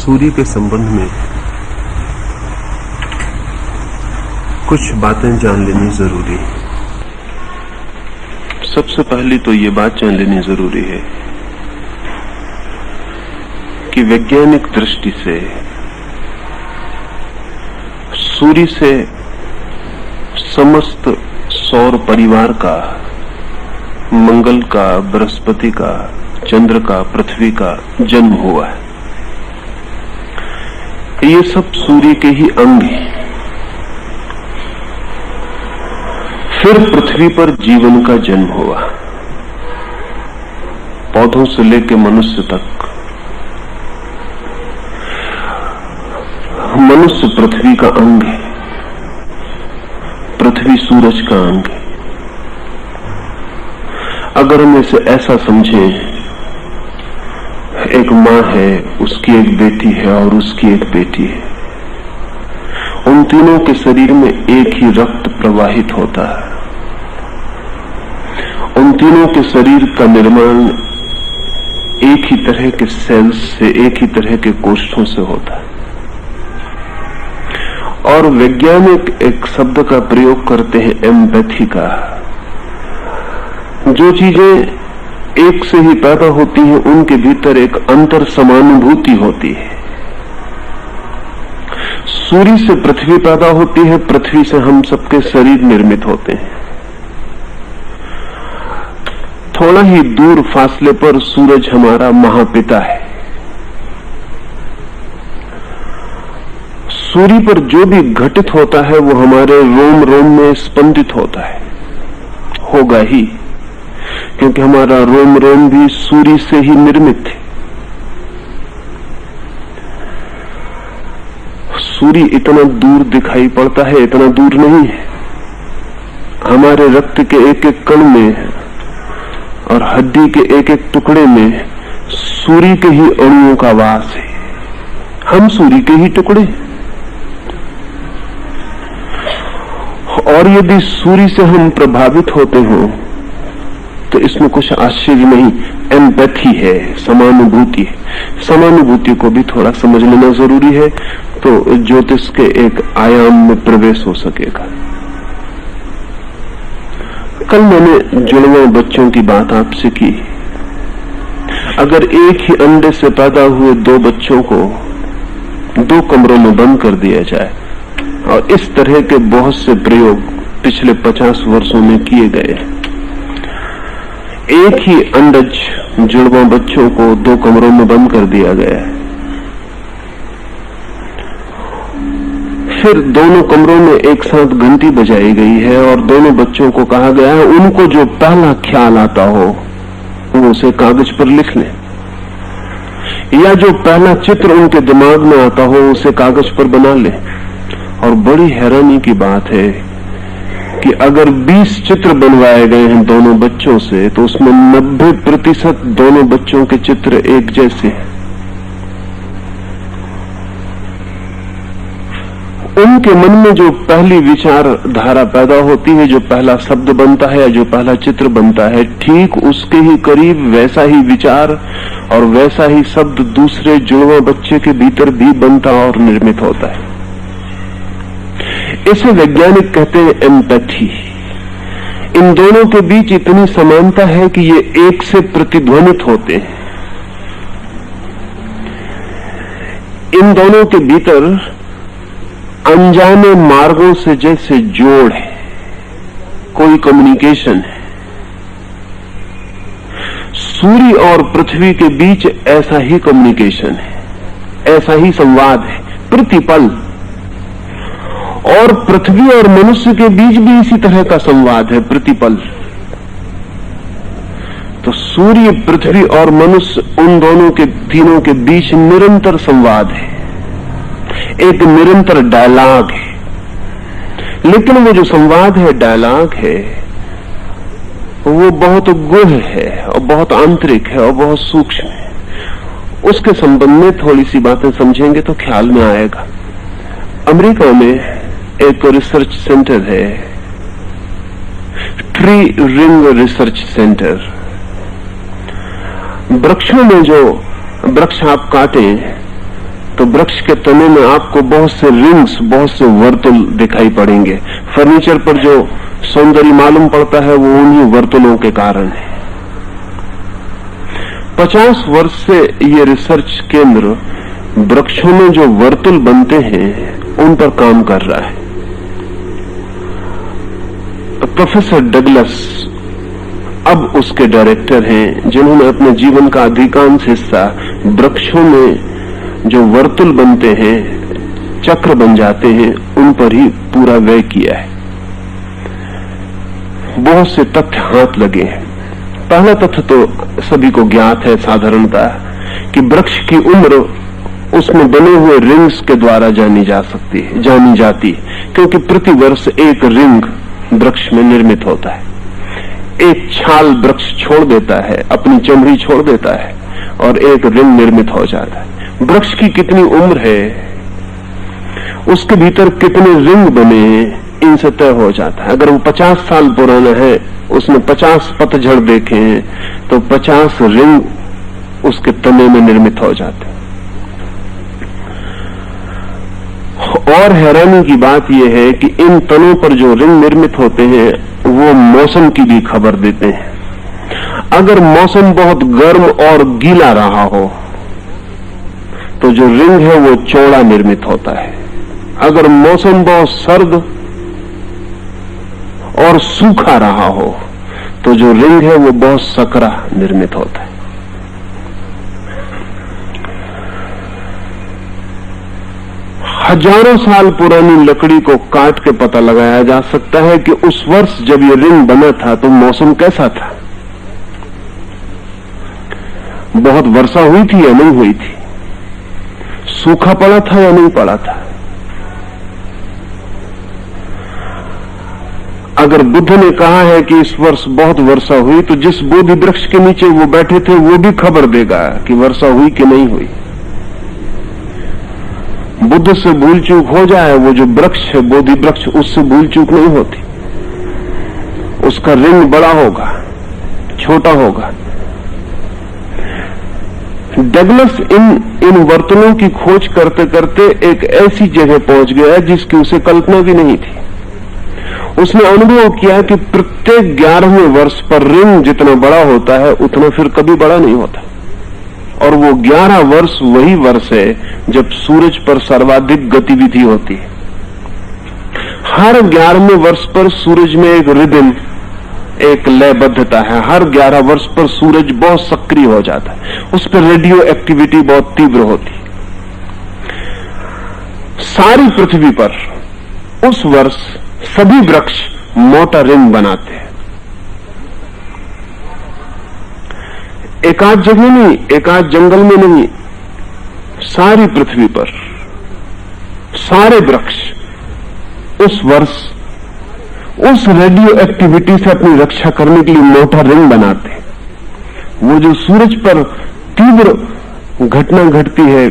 सूर्य के संबंध में कुछ बातें जान लेनी जरूरी है। सबसे पहली तो ये बात जान लेनी जरूरी है कि वैज्ञानिक दृष्टि से सूर्य से समस्त सौर परिवार का, मंगल का, बृहस्पति का, चंद्र का, पृथ्वी का जन्म हुआ है। ये सब सूर्य के ही अंग हैं। फिर पृथ्वी पर जीवन का जन्म हुआ, पौधों से लेकर मनुष्य तक। मनुष्य पृथ्वी का अंग है, पृथ्वी सूरज का अंग है। अगर हम इसे ऐसा समझें, एक माँ है, उसकी एक बेटी है और उसकी एक बेटी है। उन तीनों के शरीर में एक ही रक्त प्रवाहित होता है। उन तीनों के शरीर का निर्माण एक ही तरह के सेल्स से, एक ही तरह के कोष्ठों से होता है। और वैज्ञानिक एक शब्द का प्रयोग करते हैं, एम्पैथी का। जो चीजें एक से ही पैदा होती हैं, उनके भीतर एक अंतर समानुभूति होती है। सूर्य से पृथ्वी पैदा होती है, पृथ्वी से हम सबके शरीर निर्मित होते हैं। थोड़ा ही दूर फासले पर सूरज हमारा महापिता है। सूर्य पर जो भी घटित होता है वो हमारे रोम रोम में स्पंदित होता है, होगा ही, क्योंकि हमारा रोम रोम भी सूर्य से ही निर्मित है। सूर्य इतना दूर दिखाई पड़ता है, इतना दूर नहीं है। हमारे रक्त के एक एक कण में और हड्डी के एक एक टुकड़े में सूर्य के ही अणुओं का वास है। हम सूर्य के ही टुकड़े। और यदि सूर्य से हम प्रभावित होते हो तो इसमें कुछ आश्चर्य नहीं। एम्पैथी है, समानुभूति है। समानुभूति को भी थोड़ा समझ लेना जरूरी है, तो ज्योतिष के एक आयाम में प्रवेश हो सकेगा। कल मैंने जुड़वा बच्चों की बात आपसे की। अगर एक ही अंडे से पैदा हुए दो बच्चों को 2 कमरों में बंद कर दिया जाए, और इस तरह के बहुत से प्रयोग पिछले 50 वर्षों में किए गए। एक ही अंडज जुड़वा बच्चों को 2 कमरों में बंद कर दिया गया है। फिर दोनों कमरों में एक साथ घंटी बजाई गई है और दोनों बच्चों को कहा गया है उनको जो पहला ख्याल आता हो वो उसे कागज पर लिख लें, या जो पहला चित्र उनके दिमाग में आता हो उसे कागज पर बना लें। और बड़ी हैरानी की बात है कि अगर 20 चित्र बनवाए गए हैं दोनों बच्चों से, तो उसमें 90% दोनों बच्चों के चित्र एक जैसे हैं। उनके मन में जो पहली विचारधारा पैदा होती है, जो पहला शब्द बनता है या जो पहला चित्र बनता है, ठीक उसके ही करीब वैसा ही विचार और वैसा ही शब्द दूसरे जुड़वा बच्चे के भीतर भी बनता और निर्मित होता है। इसे वैज्ञानिक कहते हैं एम्पैथी। इन दोनों के बीच इतनी समानता है कि ये एक से प्रतिध्वनित होते हैं। इन दोनों के भीतर अनजाने मार्गों से जैसे जोड़ है, कोई कम्युनिकेशन है। सूर्य और पृथ्वी के बीच ऐसा ही कम्युनिकेशन है, ऐसा ही संवाद है प्रतिपल। और पृथ्वी और मनुष्य के बीच भी इसी तरह का संवाद है प्रतिपल। तो सूर्य, पृथ्वी और मनुष्य, उन दोनों के, तीनों के बीच निरंतर संवाद है, एक निरंतर डायलॉग है। लेकिन वो जो संवाद है, डायलॉग है, वो बहुत गूढ़ है और बहुत आंतरिक है और बहुत सूक्ष्म है। उसके संबंध में थोड़ी सी बातें समझेंगे तो ख्याल में आएगा। अमेरिका में एक रिसर्च सेंटर है, ट्री रिंग रिसर्च सेंटर। वृक्षों में जो वृक्ष आप काटें तो तो वृक्ष के तने में आपको बहुत से रिंग्स, बहुत से वर्तुल दिखाई पड़ेंगे। फर्नीचर पर जो सौंदर्य मालूम पड़ता है वो उन्हीं वर्तुलों के कारण है। 50 वर्ष से ये रिसर्च केंद्र वृक्षों में जो वर्तुल बनते हैं उन पर काम कर रहा है। प्रोफेसर डगलस अब उसके डायरेक्टर हैं, जिन्होंने अपने जीवन का अधिकांश हिस्सा वृक्षों में जो वर्तुल बनते हैं, चक्र बन जाते हैं, उन पर ही पूरा व्यय किया है। बहुत से तथ्य हाथ लगे हैं। पहला तथ्य तो सभी को ज्ञात है साधारणता कि वृक्ष की उम्र उसमें बने हुए रिंग्स के द्वारा जानी जाती, क्योंकि प्रतिवर्ष एक रिंग वृक्ष में निर्मित होता है। एक छाल वृक्ष छोड़ देता है, अपनी चमड़ी छोड़ देता है और एक रिंग निर्मित हो जाता है। वृक्ष की कितनी उम्र है, उसके भीतर कितने रिंग बने हैं, इनसे तय हो जाता है। अगर वो 50 साल पुराना है, उसने 50 पतझड़ देखे हैं, तो 50 रिंग उसके तने में निर्मित हो जाते हैं। और हैरानी की बात यह है कि इन तनों पर जो रिंग निर्मित होते हैं वो मौसम की भी खबर देते हैं। अगर मौसम बहुत गर्म और गीला रहा हो तो जो रिंग है वो चौड़ा निर्मित होता है। अगर मौसम बहुत सर्द और सूखा रहा हो तो जो रिंग है वो बहुत सकरा निर्मित होता है। हजारों साल पुरानी लकड़ी को काट के पता लगाया जा सकता है कि उस वर्ष जब ये रिंग बना था तो मौसम कैसा था, बहुत वर्षा हुई थी या नहीं हुई थी, सूखा पड़ा था या नहीं पड़ा था। अगर बुद्ध ने कहा है कि इस वर्ष बहुत वर्षा हुई, तो जिस बोधि वृक्ष के नीचे वो बैठे थे वो भी खबर देगा कि वर्षा हुई कि नहीं हुई। बुद्ध से भूल चूक हो जाए, वो जो वृक्ष है बोधि वृक्ष, उससे भूल चूक नहीं होती। उसका रिंग बड़ा होगा, छोटा होगा। डगलस इन वर्तनों की खोज करते करते एक ऐसी जगह पहुंच गया जिसकी उसे कल्पना भी नहीं थी। उसने अनुभव किया कि प्रत्येक 11वें वर्ष पर रिंग जितना बड़ा होता है उतना फिर कभी बड़ा नहीं होता, और वो 11 वर्ष वही वर्ष है जब सूरज पर सर्वाधिक गतिविधि होती है। हर 11वें वर्ष पर सूरज में एक रिदम, एक लयबद्धता है। हर 11 वर्ष पर सूरज बहुत सक्रिय हो जाता है, उस पर रेडियो एक्टिविटी बहुत तीव्र होती है। सारी पृथ्वी पर उस वर्ष सभी वृक्ष मोटा रिंग बनाते हैं। एकाध जगह नहीं, एकाध जंगल में नहीं, सारी पृथ्वी पर सारे वृक्ष उस वर्ष उस रेडियो एक्टिविटी से अपनी रक्षा करने के लिए मोटा रिंग बनाते हैं। वो जो सूरज पर तीव्र घटना घटती है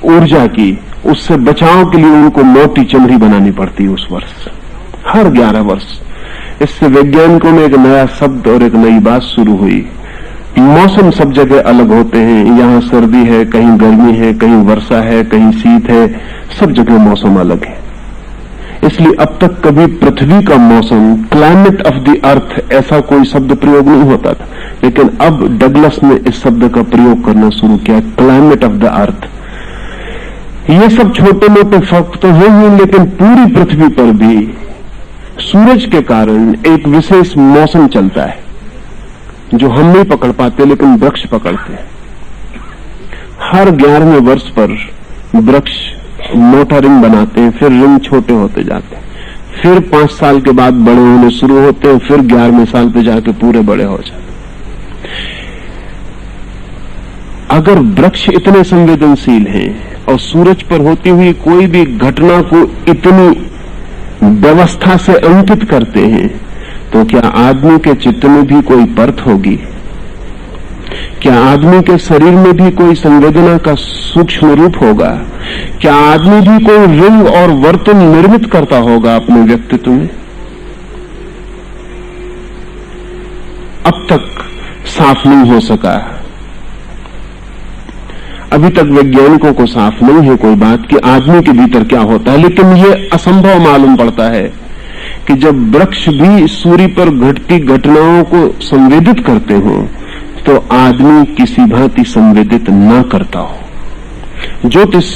ऊर्जा की, उससे बचाव के लिए उनको मोटी चमड़ी बनानी पड़ती है उस वर्ष, हर 11 वर्ष। इससे वैज्ञानिकों में एक नया शब्द और एक नई बात शुरू हुई। मौसम सब जगह अलग होते हैं, यहाँ सर्दी है, कहीं गर्मी है, कहीं वर्षा है, कहीं शीत है, सब जगह मौसम अलग है। इसलिए अब तक कभी पृथ्वी का मौसम, क्लाइमेट ऑफ द अर्थ, ऐसा कोई शब्द प्रयोग नहीं होता था, लेकिन अब डगलस ने इस शब्द का प्रयोग करना शुरू किया, क्लाइमेट ऑफ द अर्थ। ये सब छोटे मोटे फर्क तो है ही, लेकिन पूरी पृथ्वी पर भी सूरज के कारण एक विशेष मौसम चलता है जो हम नहीं पकड़ पाते लेकिन वृक्ष पकड़ते हैं। हर 11वें वर्ष पर वृक्ष मोटा रिंग बनाते हैं, फिर रिंग छोटे होते जाते हैं, फिर 5 साल के बाद बड़े होने शुरू होते हैं, फिर 11वें साल पे जाके पूरे बड़े हो जाते हैं। अगर वृक्ष इतने संवेदनशील हैं और सूरज पर होती हुई कोई भी घटना को इतनी व्यवस्था से अंकित करते हैं, तो क्या आदमी के चित्त में भी कोई परत होगी? क्या आदमी के शरीर में भी कोई संवेदना का सूक्ष्म रूप होगा? क्या आदमी भी कोई रिंग और वर्तन निर्मित करता होगा अपने व्यक्तित्व में? अब तक साफ नहीं हो सका। अभी तक वैज्ञानिकों को साफ नहीं है कोई बात कि आदमी के भीतर क्या होता है, लेकिन यह असंभव मालूम पड़ता है कि जब वृक्ष भी सूर्य पर घटती घटनाओं को संवेदित करते हो तो आदमी किसी भांति संवेदित न करता हो। ज्योतिष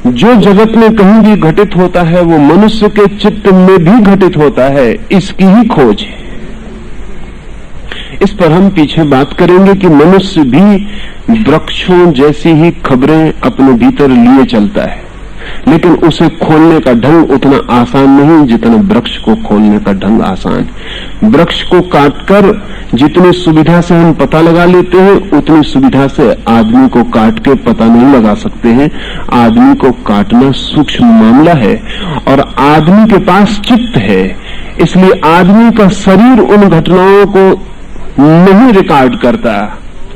जो जगत में कहीं भी घटित होता है वो मनुष्य के चित्त में भी घटित होता है, इसकी ही खोज है। इस पर हम पीछे बात करेंगे कि मनुष्य भी वृक्षों जैसी ही खबरें अपने भीतर लिए चलता है, लेकिन उसे खोलने का ढंग उतना आसान नहीं जितना वृक्ष को खोलने का ढंग आसान। वृक्ष को काटकर जितनी सुविधा से हम पता लगा लेते हैं उतनी सुविधा से आदमी को काट के पता नहीं लगा सकते हैं। आदमी को काटना सूक्ष्म मामला है और आदमी के पास चित्त है, इसलिए आदमी का शरीर उन घटनाओं को नहीं रिकॉर्ड करता,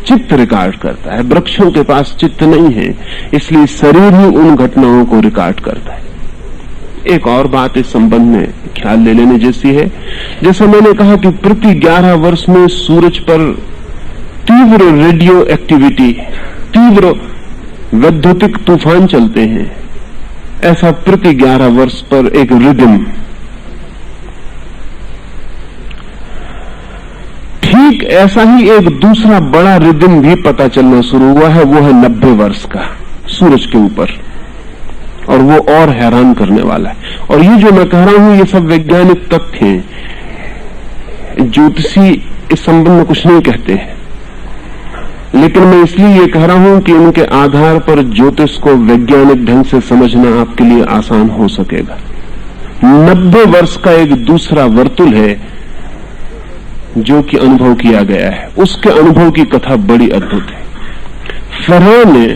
चित्त रिकॉर्ड करता है। वृक्षों के पास चित्त नहीं है, इसलिए शरीर ही उन घटनाओं को रिकॉर्ड करता है। एक और बात इस संबंध में ख्याल ले लेने जैसी है, जैसा मैंने कहा कि प्रति 11 वर्ष में सूरज पर तीव्र रेडियो एक्टिविटी, तीव्र वैद्युतिक तूफान चलते हैं, ऐसा प्रति 11 वर्ष पर एक रिदम। ठीक ऐसा ही एक दूसरा बड़ा रिदम भी पता चलना शुरू हुआ है, वो है 90 वर्ष का सूरज के ऊपर, और वो और हैरान करने वाला है। और ये जो मैं कह रहा हूं ये सब वैज्ञानिक तथ्य हैं, ज्योतिषी इस संबंध में कुछ नहीं कहते हैं, लेकिन मैं इसलिए ये कह रहा हूं कि उनके आधार पर ज्योतिष को वैज्ञानिक ढंग से समझना आपके लिए आसान हो सकेगा। 90 वर्ष का एक दूसरा वर्तुल है जो कि अनुभव किया गया है, उसके अनुभव की कथा बड़ी अद्भुत है। फरोह ने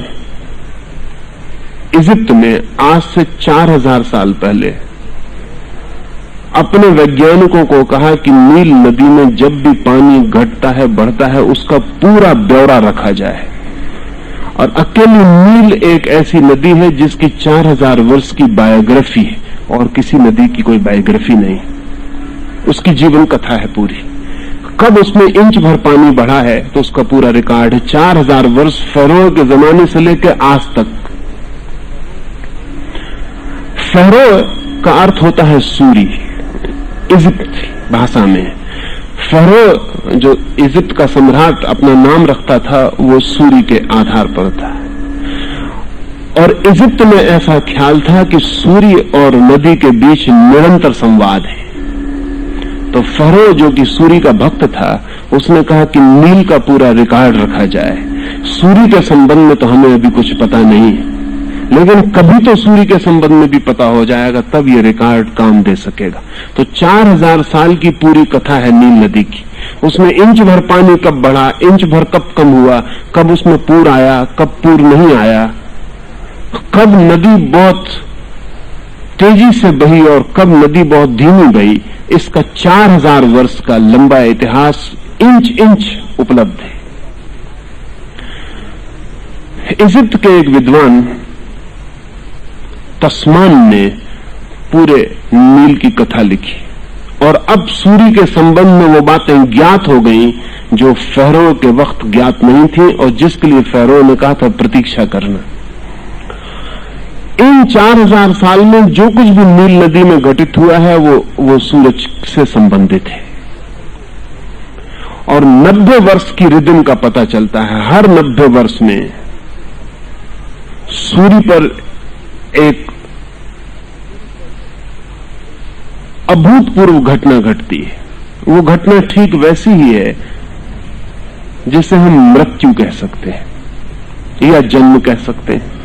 इजिप्ट में आज से 4000 साल पहले अपने वैज्ञानिकों को कहा कि नील नदी में जब भी पानी घटता है बढ़ता है उसका पूरा ब्यौरा रखा जाए। और अकेली नील एक ऐसी नदी है जिसकी 4000 वर्ष की बायोग्राफी है और किसी नदी की कोई बायोग्राफी नहीं, उसकी जीवन कथा है पूरी। कब उसमें इंच भर पानी बढ़ा है तो उसका पूरा रिकॉर्ड है, 4000 वर्ष फरोह के जमाने से लेकर आज तक। फरोह का अर्थ होता है सूर्य, इजिप्ट भाषा में। फरोह जो इजिप्ट का सम्राट अपना नाम रखता था वो सूर्य के आधार पर था, और इजिप्ट में ऐसा ख्याल था कि सूर्य और नदी के बीच निरंतर संवाद है। तो फरोह जो कि सूर्य का भक्त था उसने कहा कि नील का पूरा रिकॉर्ड रखा जाए। सूर्य के संबंध में तो हमें अभी कुछ पता नहीं है, लेकिन कभी तो सूर्य के संबंध में भी पता हो जाएगा, तब ये रिकॉर्ड काम दे सकेगा। तो 4000 साल की पूरी कथा है नील नदी की। उसमें इंच भर पानी कब बढ़ा, इंच भर कब कम हुआ, कब उसमें पूर आया, कब पूर नहीं आया, कब नदी बहुत तेजी से बही और कब नदी बहुत धीमी बही, इसका 4000 वर्ष का लंबा इतिहास इंच इंच उपलब्ध है। इजिप्ट के एक विद्वान तस्मान ने पूरे नील की कथा लिखी, और अब सूर्य के संबंध में वो बातें ज्ञात हो गई जो फरोह के वक्त ज्ञात नहीं थी और जिसके लिए फरोह ने कहा था प्रतीक्षा करना। इन 4000 साल में जो कुछ भी नील नदी में घटित हुआ है वो सूरज से संबंधित है, और 90 वर्ष की रिदम का पता चलता है। हर 90 वर्ष में सूर्य पर एक अभूतपूर्व घटना घटती है। वो घटना ठीक वैसी ही है जिसे हम मृत्यु कह सकते हैं या जन्म कह सकते हैं।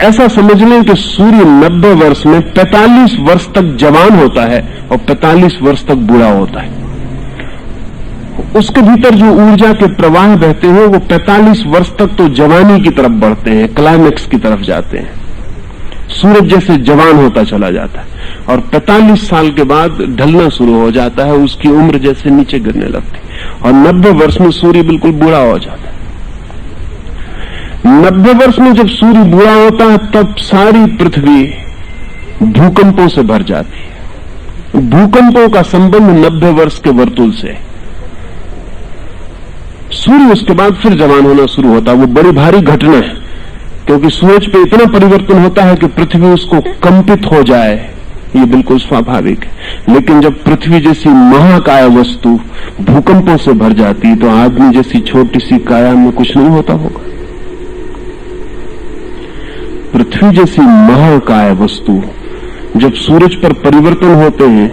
ऐसा समझ लें कि सूर्य 90 वर्ष में 45 वर्ष तक जवान होता है और 45 वर्ष तक बूढ़ा होता है। उसके भीतर जो ऊर्जा के प्रवाह बहते हैं वो 45 वर्ष तक तो जवानी की तरफ बढ़ते हैं, क्लाइमेक्स की तरफ जाते हैं। सूरज जैसे जवान होता चला जाता है और 45 साल के बाद ढलना शुरू हो जाता है, उसकी उम्र जैसे नीचे गिरने लगती और 90 वर्ष में सूर्य बिल्कुल बूढ़ा हो जाता है। 90 वर्ष में जब सूर्य बूढ़ा होता है तब सारी पृथ्वी भूकंपों से भर जाती है। भूकंपों का संबंध 90 वर्ष के वर्तुल से। सूर्य उसके बाद फिर जवान होना शुरू होता है। वो बड़ी भारी घटना है, क्योंकि सूरज पे इतना परिवर्तन होता है कि पृथ्वी उसको कंपित हो जाए, ये बिल्कुल स्वाभाविक है। लेकिन जब पृथ्वी जैसी महाकाय वस्तु भूकंपों से भर जाती तो आदमी जैसी छोटी सी काया में कुछ नहीं होता होगा। पृथ्वी जैसी महाकाय वस्तु जब सूरज पर परिवर्तन होते हैं,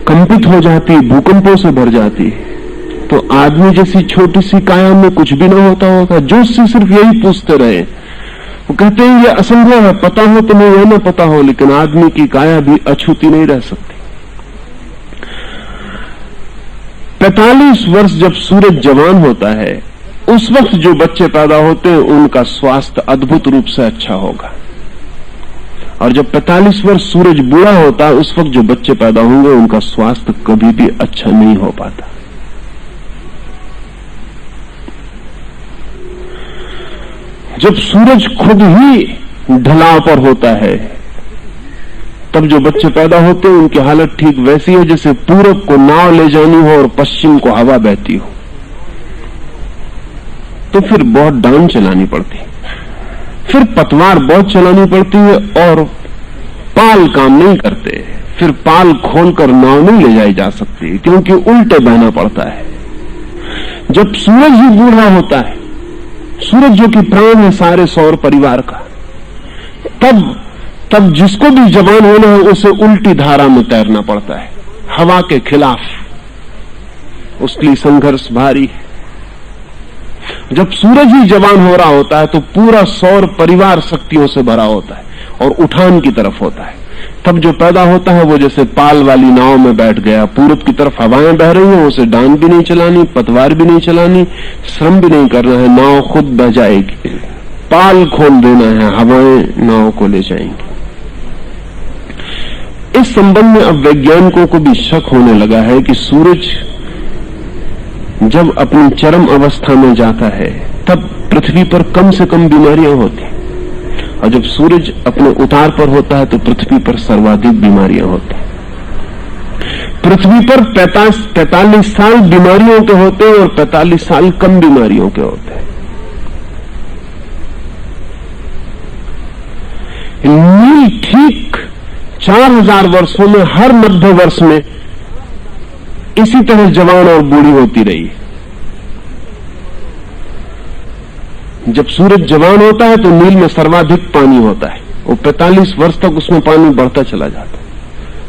कंपित हो जाती, भूकंपों से भर जाती, तो आदमी जैसी छोटी सी काया में कुछ भी नहीं होता होगा। जोश से सिर्फ यही पूछते रहे। वो कहते हैं ये असंभव है, पता हो तुम्हें या न पता हो, लेकिन आदमी की काया भी अछूती नहीं रह सकती। 45 वर्ष जब सूरज जवान होता है, उस वक्त जो बच्चे पैदा होते हैं उनका स्वास्थ्य अद्भुत रूप से अच्छा होगा। और जब 45 वर्ष सूरज बूढ़ा होता है, उस वक्त जो बच्चे पैदा होंगे उनका स्वास्थ्य कभी भी अच्छा नहीं हो पाता। जब सूरज खुद ही ढलाव पर होता है, तब जो बच्चे पैदा होते हैं उनकी हालत ठीक वैसी है जैसे पूरब को नाव ले जानी हो और पश्चिम को हवा बहती हो। तो फिर बहुत डांग चलानी पड़ती, फिर पतवार बहुत चलानी पड़ती है और पाल काम नहीं करते। फिर पाल खोलकर नाव नहीं ले जाई जा सकती, क्योंकि उल्टे बहना पड़ता है। जब सूरज ही बूढ़ा होता है, सूरज जो कि प्राण है सारे सौर परिवार का, तब जिसको भी जवान होना है उसे उल्टी धारा में तैरना पड़ता है, हवा के खिलाफ। उसके लिए संघर्ष भारी है। जब सूरज ही जवान हो रहा होता है तो पूरा सौर परिवार शक्तियों से भरा होता है और उठान की तरफ होता है। तब जो पैदा होता है वो जैसे पाल वाली नाव में बैठ गया, पूरब की तरफ हवाएं बह रही हैं, उसे डांग भी नहीं चलानी, पतवार भी नहीं चलानी, श्रम भी नहीं करना है, नाव खुद बह जाएगी। पाल खोल देना है, हवाएं नाव को ले जाएंगी। इस संबंध में अब वैज्ञानिकों को भी शक होने लगा है कि सूरज जब अपनी चरम अवस्था में जाता है तब पृथ्वी पर कम से कम बीमारियां होती, और जब सूरज अपने उतार पर होता है तो पृथ्वी पर सर्वाधिक बीमारियां होती। पृथ्वी पर 45 साल बीमारियों के होते हैं और 45 साल कम बीमारियों के होते हैं। नील ठीक 4000 वर्षों में हर मध्य वर्ष में इसी तरह जवान और बूढ़ी होती रही। जब सूरज जवान होता है तो नील में सर्वाधिक पानी होता है, और 45 वर्ष तक उसमें पानी बढ़ता चला जाता है।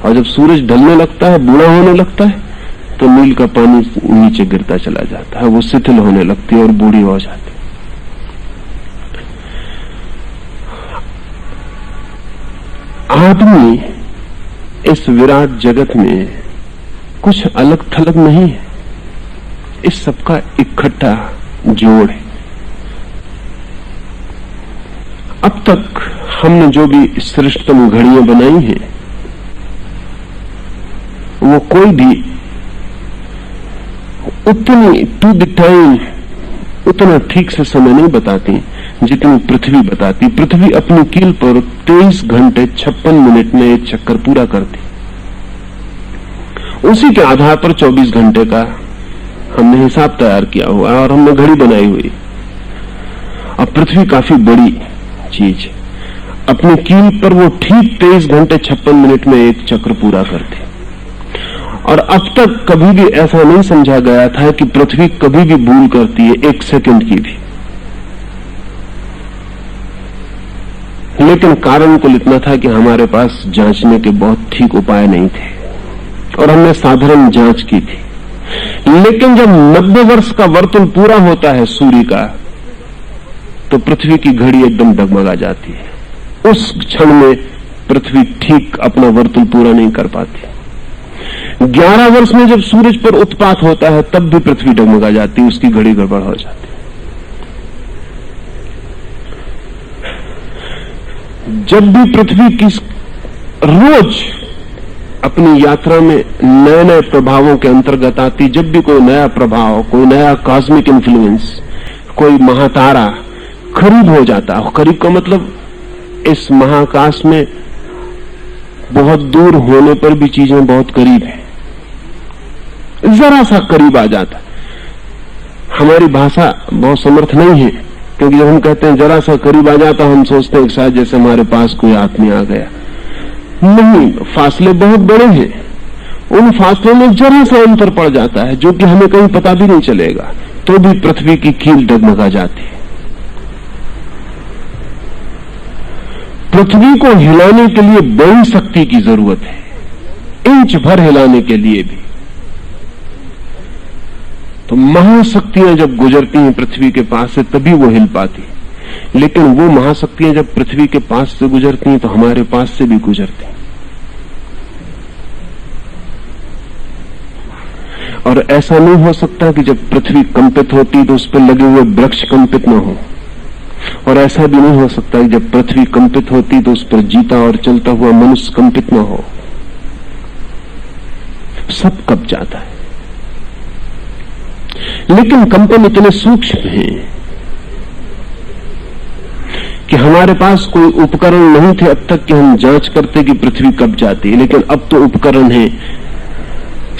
और जब सूरज ढलने लगता है, बूढ़ा होने लगता है, तो नील का पानी नीचे गिरता चला जाता है, वो शिथिल होने लगती है और बूढ़ी हो जाती है। आदमी इस विराट जगत में कुछ अलग थलग नहीं है, इस सबका इकट्ठा जोड़ है। अब तक हमने जो भी श्रेष्ठतम घड़ियां बनाई हैं, वो कोई भी उतनी टू द टाइम उतना ठीक से समय नहीं बताती जितनी पृथ्वी बताती। पृथ्वी अपनी कील पर 23 घंटे 56 मिनट में एक चक्कर पूरा करती। उसी के आधार पर 24 घंटे का हमने हिसाब तैयार किया हुआ है और हमने घड़ी बनाई हुई। अब पृथ्वी काफी बड़ी चीज है, अपनी कील पर वो ठीक 23 घंटे 56 मिनट में एक चक्र पूरा करती। और अब तक कभी भी ऐसा नहीं समझा गया था कि पृथ्वी कभी भी भूल करती है, एक सेकंड की भी। लेकिन कारण कुल इतना था कि हमारे पास जांचने के बहुत ठीक उपाय नहीं थे और हमने साधारण जांच की थी। लेकिन जब 90 वर्ष का वर्तुल पूरा होता है सूर्य का, तो पृथ्वी की घड़ी एकदम डगमगा जाती है। उस क्षण में पृथ्वी ठीक अपना वर्तुल पूरा नहीं कर पाती। 11 वर्ष में जब सूरज पर उत्पात होता है तब भी पृथ्वी डगमगा जाती है, उसकी घड़ी गड़बड़ हो जाती है। जब भी पृथ्वी की रोज अपनी यात्रा में नए नए प्रभावों के अंतर्गत आती, जब भी कोई नया प्रभाव, कोई नया कॉस्मिक इन्फ्लुएंस, कोई महातारा करीब हो जाता है, करीब का मतलब इस महाकाश में बहुत दूर होने पर भी चीजें बहुत करीब है, जरा सा करीब आ जाता, हमारी भाषा बहुत समर्थ नहीं है, क्योंकि जब हम कहते हैं जरा सा करीब आ जाता, हम सोचते हैं शायद जैसे हमारे पास कोई आदमी आ गया। नहीं, फासले बहुत बड़े हैं। उन फासलों में जरा सा अंतर पड़ जाता है जो कि हमें कहीं पता भी नहीं चलेगा, तो भी पृथ्वी की कील डगमगा जाती है। पृथ्वी को हिलाने के लिए बड़ी शक्ति की जरूरत है, इंच भर हिलाने के लिए भी। तो महाशक्तियां जब गुजरती हैं पृथ्वी के पास से तभी वो हिल पाती, लेकिन वो महाशक्तियां जब पृथ्वी के पास से गुजरती हैं तो हमारे पास से भी गुजरती हैं। और ऐसा नहीं हो सकता कि जब पृथ्वी कंपित होती तो उस पर लगे हुए वृक्ष कंपित न हो, और ऐसा भी नहीं हो सकता कि जब पृथ्वी कंपित होती तो उस पर जीता और चलता हुआ मनुष्य कंपित न हो। सब कब जाता है, लेकिन कंपन इतने सूक्ष्म हैं कि हमारे पास कोई उपकरण नहीं थे अब तक कि हम जांच करते कि पृथ्वी कब जाती है, लेकिन अब तो उपकरण है।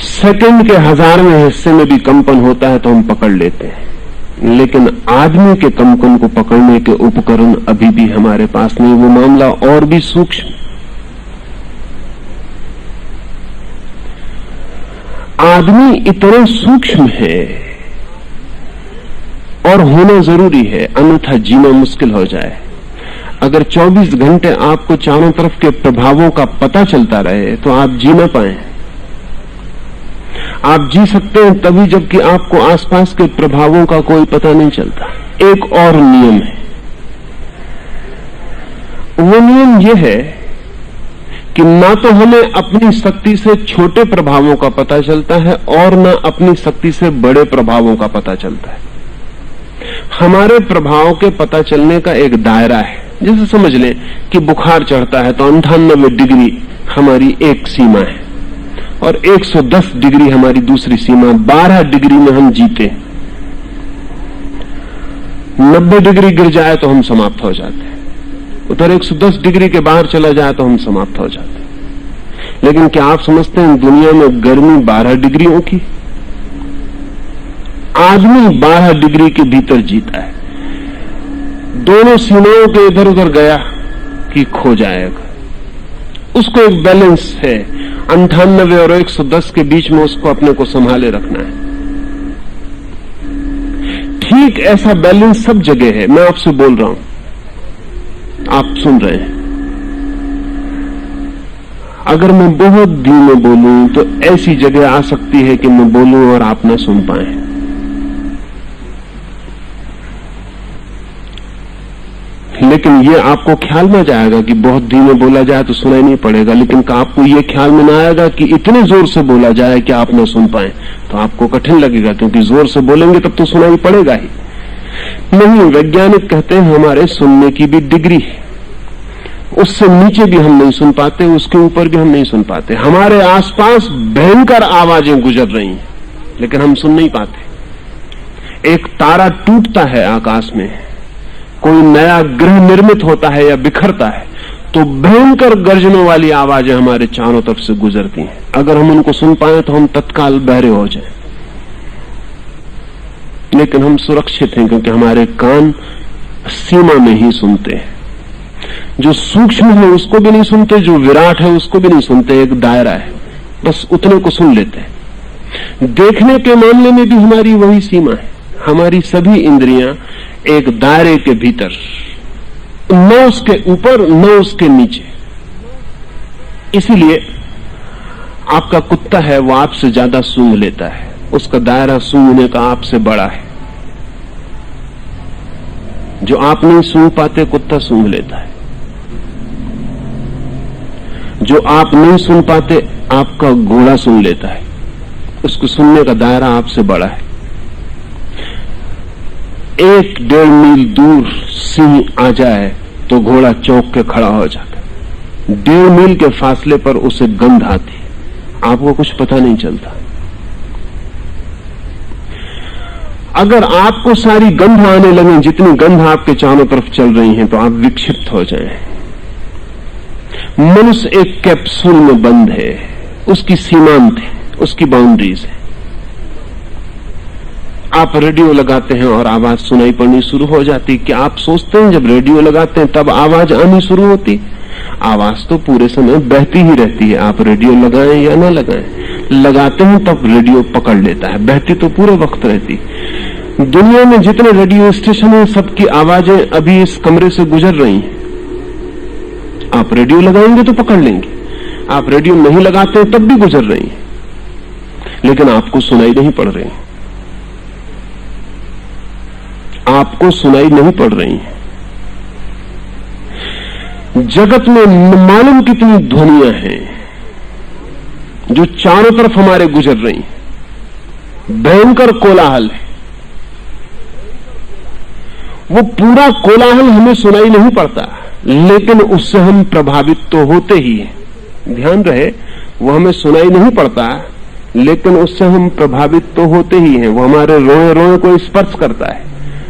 सेकंड के 1000वें हिस्से में भी कंपन होता है तो हम पकड़ लेते हैं, लेकिन आदमी के कंपन को पकड़ने के उपकरण अभी भी हमारे पास नहीं। वो मामला और भी सूक्ष्म। आदमी इतना सूक्ष्म है और होना जरूरी है, अन्यथा जीना मुश्किल हो जाए। अगर 24 घंटे आपको चारों तरफ के प्रभावों का पता चलता रहे तो आप जी ना पाए। आप जी सकते हैं तभी जबकि आपको आसपास के प्रभावों का कोई पता नहीं चलता। एक और नियम है, वो नियम यह है कि ना तो हमें अपनी शक्ति से छोटे प्रभावों का पता चलता है और ना अपनी शक्ति से बड़े प्रभावों का पता चलता है। हमारे प्रभाव के पता चलने का एक दायरा है। जैसे समझ लें कि बुखार चढ़ता है तो 98 डिग्री हमारी एक सीमा है और 110 डिग्री हमारी दूसरी सीमा। 12 डिग्री में हम जीते, 90 डिग्री गिर जाए तो हम समाप्त हो जाते हैं, उधर 110 डिग्री के बाहर चला जाए तो हम समाप्त हो जाते हैं। लेकिन क्या आप समझते हैं दुनिया में गर्मी 12 डिग्रियों की? आदमी 12 डिग्री के भीतर जीता है। दोनों सीमाओं के इधर उधर गया कि खो जाएगा। उसको एक बैलेंस है, 98 और 110 के बीच में उसको अपने को संभाले रखना है। ठीक ऐसा बैलेंस सब जगह है। मैं आपसे बोल रहा हूं, आप सुन रहे हैं। अगर मैं बहुत धीमे बोलूं तो ऐसी जगह आ सकती है कि मैं बोलूं और आप ना सुन पाए। लेकिन ये आपको ख्याल में जाएगा कि बहुत धीमे बोला जाए तो सुनाई नहीं पड़ेगा, लेकिन आपको ये ख्याल में ना आएगा कि इतने जोर से बोला जाए कि आप ना सुन पाए, तो आपको कठिन लगेगा, क्योंकि जोर से बोलेंगे तब तो सुनाई पड़ेगा ही नहीं। वैज्ञानिक कहते हैं हमारे सुनने की भी डिग्री है, उससे नीचे भी हम नहीं सुन पाते, उसके ऊपर भी हम नहीं सुन पाते। हमारे आसपास भयंकर आवाजें गुजर रही हैं लेकिन हम सुन नहीं पाते। एक तारा टूटता है आकाश में, कोई नया ग्रह निर्मित होता है या बिखरता है, तो भयंकर गर्जनों वाली आवाजें हमारे चारों तरफ से गुजरती हैं। अगर हम उनको सुन पाए तो हम तत्काल बहरे हो जाएं, लेकिन हम सुरक्षित हैं क्योंकि हमारे कान सीमा में ही सुनते हैं। जो सूक्ष्म है उसको भी नहीं सुनते, जो विराट है उसको भी नहीं सुनते। एक दायरा है, बस उतने को सुन लेते हैं। देखने के मामले में भी हमारी वही सीमा है। हमारी सभी इंद्रियां एक दायरे के भीतर, न उसके ऊपर न उसके नीचे। इसीलिए आपका कुत्ता है वो आपसे ज्यादा सूंघ लेता है, उसका दायरा सूंघने का आपसे बड़ा है। जो आप नहीं सूंघ पाते कुत्ता सूंघ लेता है। जो आप नहीं सुन पाते आपका घोड़ा सुन लेता है, उसको सुनने का दायरा आपसे बड़ा है। 1-1.5 मील दूर सिंह आ जाए तो घोड़ा चौंक के खड़ा हो जाता है। 1.5 मील के फासले पर उसे गंध आती, आपको कुछ पता नहीं चलता। अगर आपको सारी गंध आने लगे, जितनी गंध आपके चारों तरफ चल रही है, तो आप विक्षिप्त हो जाएं। मनुष्य एक कैप्सूल में बंद है, उसकी सीमांत है, उसकी बाउंड्रीज है। आप रेडियो लगाते हैं और आवाज सुनाई पड़नी शुरू हो जाती। क्या आप सोचते हैं जब रेडियो लगाते हैं तब आवाज आनी शुरू होती? आवाज तो पूरे समय बहती ही रहती है, आप रेडियो लगाएं या ना लगाएं। लगाते हैं तब रेडियो पकड़ लेता है, बहती तो पूरे वक्त रहती। दुनिया में जितने रेडियो स्टेशन हैं सबकी आवाजें अभी इस कमरे से गुजर रही हैं। आप रेडियो लगाएंगे तो पकड़ लेंगे, आप रेडियो नहीं लगाते तब भी गुजर रही हैं, लेकिन आपको सुनाई नहीं पड़ रही, आपको सुनाई नहीं पड़ रही है। जगत में मालूम कितनी ध्वनियां हैं जो चारों तरफ हमारे गुजर रही हैं। भयंकर कोलाहल है, वो पूरा कोलाहल हमें सुनाई नहीं पड़ता, लेकिन उससे हम प्रभावित तो होते ही हैं। ध्यान रहे, वो हमें सुनाई नहीं पड़ता, लेकिन उससे हम प्रभावित तो होते ही हैं। वो हमारे रोए रोए को स्पर्श करता है,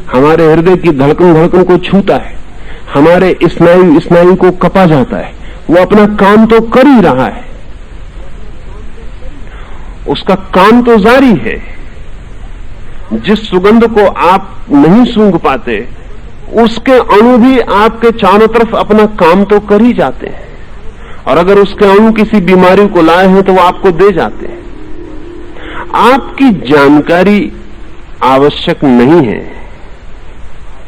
हमारे हृदय की धड़कन धड़कन को छूता है, हमारे स्नायु स्नायु को कपा जाता है। वो अपना काम तो कर ही रहा है, उसका काम तो जारी है। जिस सुगंध को आप नहीं सूंघ पाते, उसके अणु भी आपके चारों तरफ अपना काम तो कर ही जाते हैं, और अगर उसके अणु किसी बीमारी को लाए हैं तो वो आपको दे जाते हैं। आपकी जानकारी आवश्यक नहीं है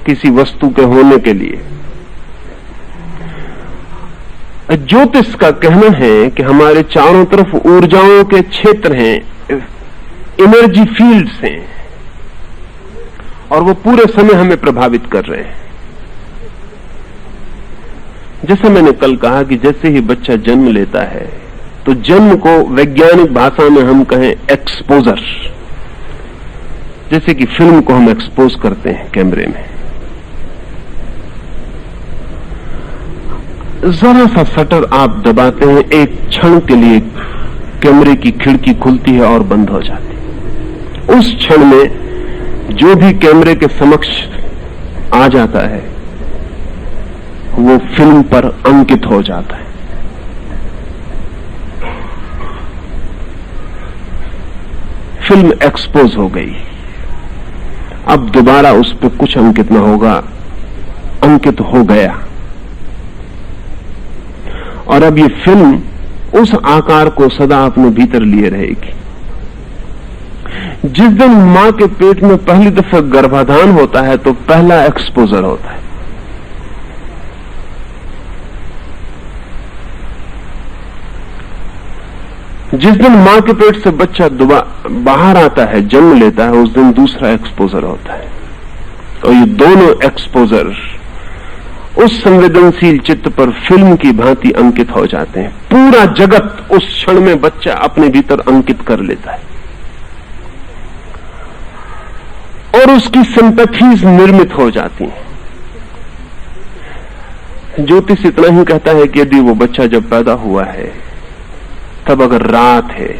किसी वस्तु के होने के लिए। ज्योतिष का कहना है कि हमारे चारों तरफ ऊर्जाओं के क्षेत्र हैं, एनर्जी फील्ड्स हैं, और वो पूरे समय हमें प्रभावित कर रहे हैं। जैसा मैंने कल कहा कि जैसे ही बच्चा जन्म लेता है तो जन्म को वैज्ञानिक भाषा में हम कहें एक्सपोजर, जैसे कि फिल्म को हम एक्सपोज करते हैं कैमरे में। जरा सा शटर आप दबाते हैं, एक क्षण के लिए कैमरे की खिड़की खुलती है और बंद हो जाती है। उस क्षण में जो भी कैमरे के समक्ष आ जाता है वो फिल्म पर अंकित हो जाता है। फिल्म एक्सपोज हो गई, अब दोबारा उस पर कुछ अंकित न होगा, अंकित हो गया। और अब ये फिल्म उस आकार को सदा अपने भीतर लिए रहेगी। जिस दिन मां के पेट में पहली दफा गर्भाधान होता है तो पहला एक्सपोजर होता है। जिस दिन मां के पेट से बच्चा बाहर आता है, जन्म लेता है, उस दिन दूसरा एक्सपोजर होता है। और ये दोनों एक्सपोजर उस संवेदनशील चित्त पर फिल्म की भांति अंकित हो जाते हैं। पूरा जगत उस क्षण में बच्चा अपने भीतर अंकित कर लेता है और उसकी सिंपैथीज निर्मित हो जाती हैं। ज्योतिष इतना ही कहता है कि यदि वो बच्चा जब पैदा हुआ है तब अगर रात है,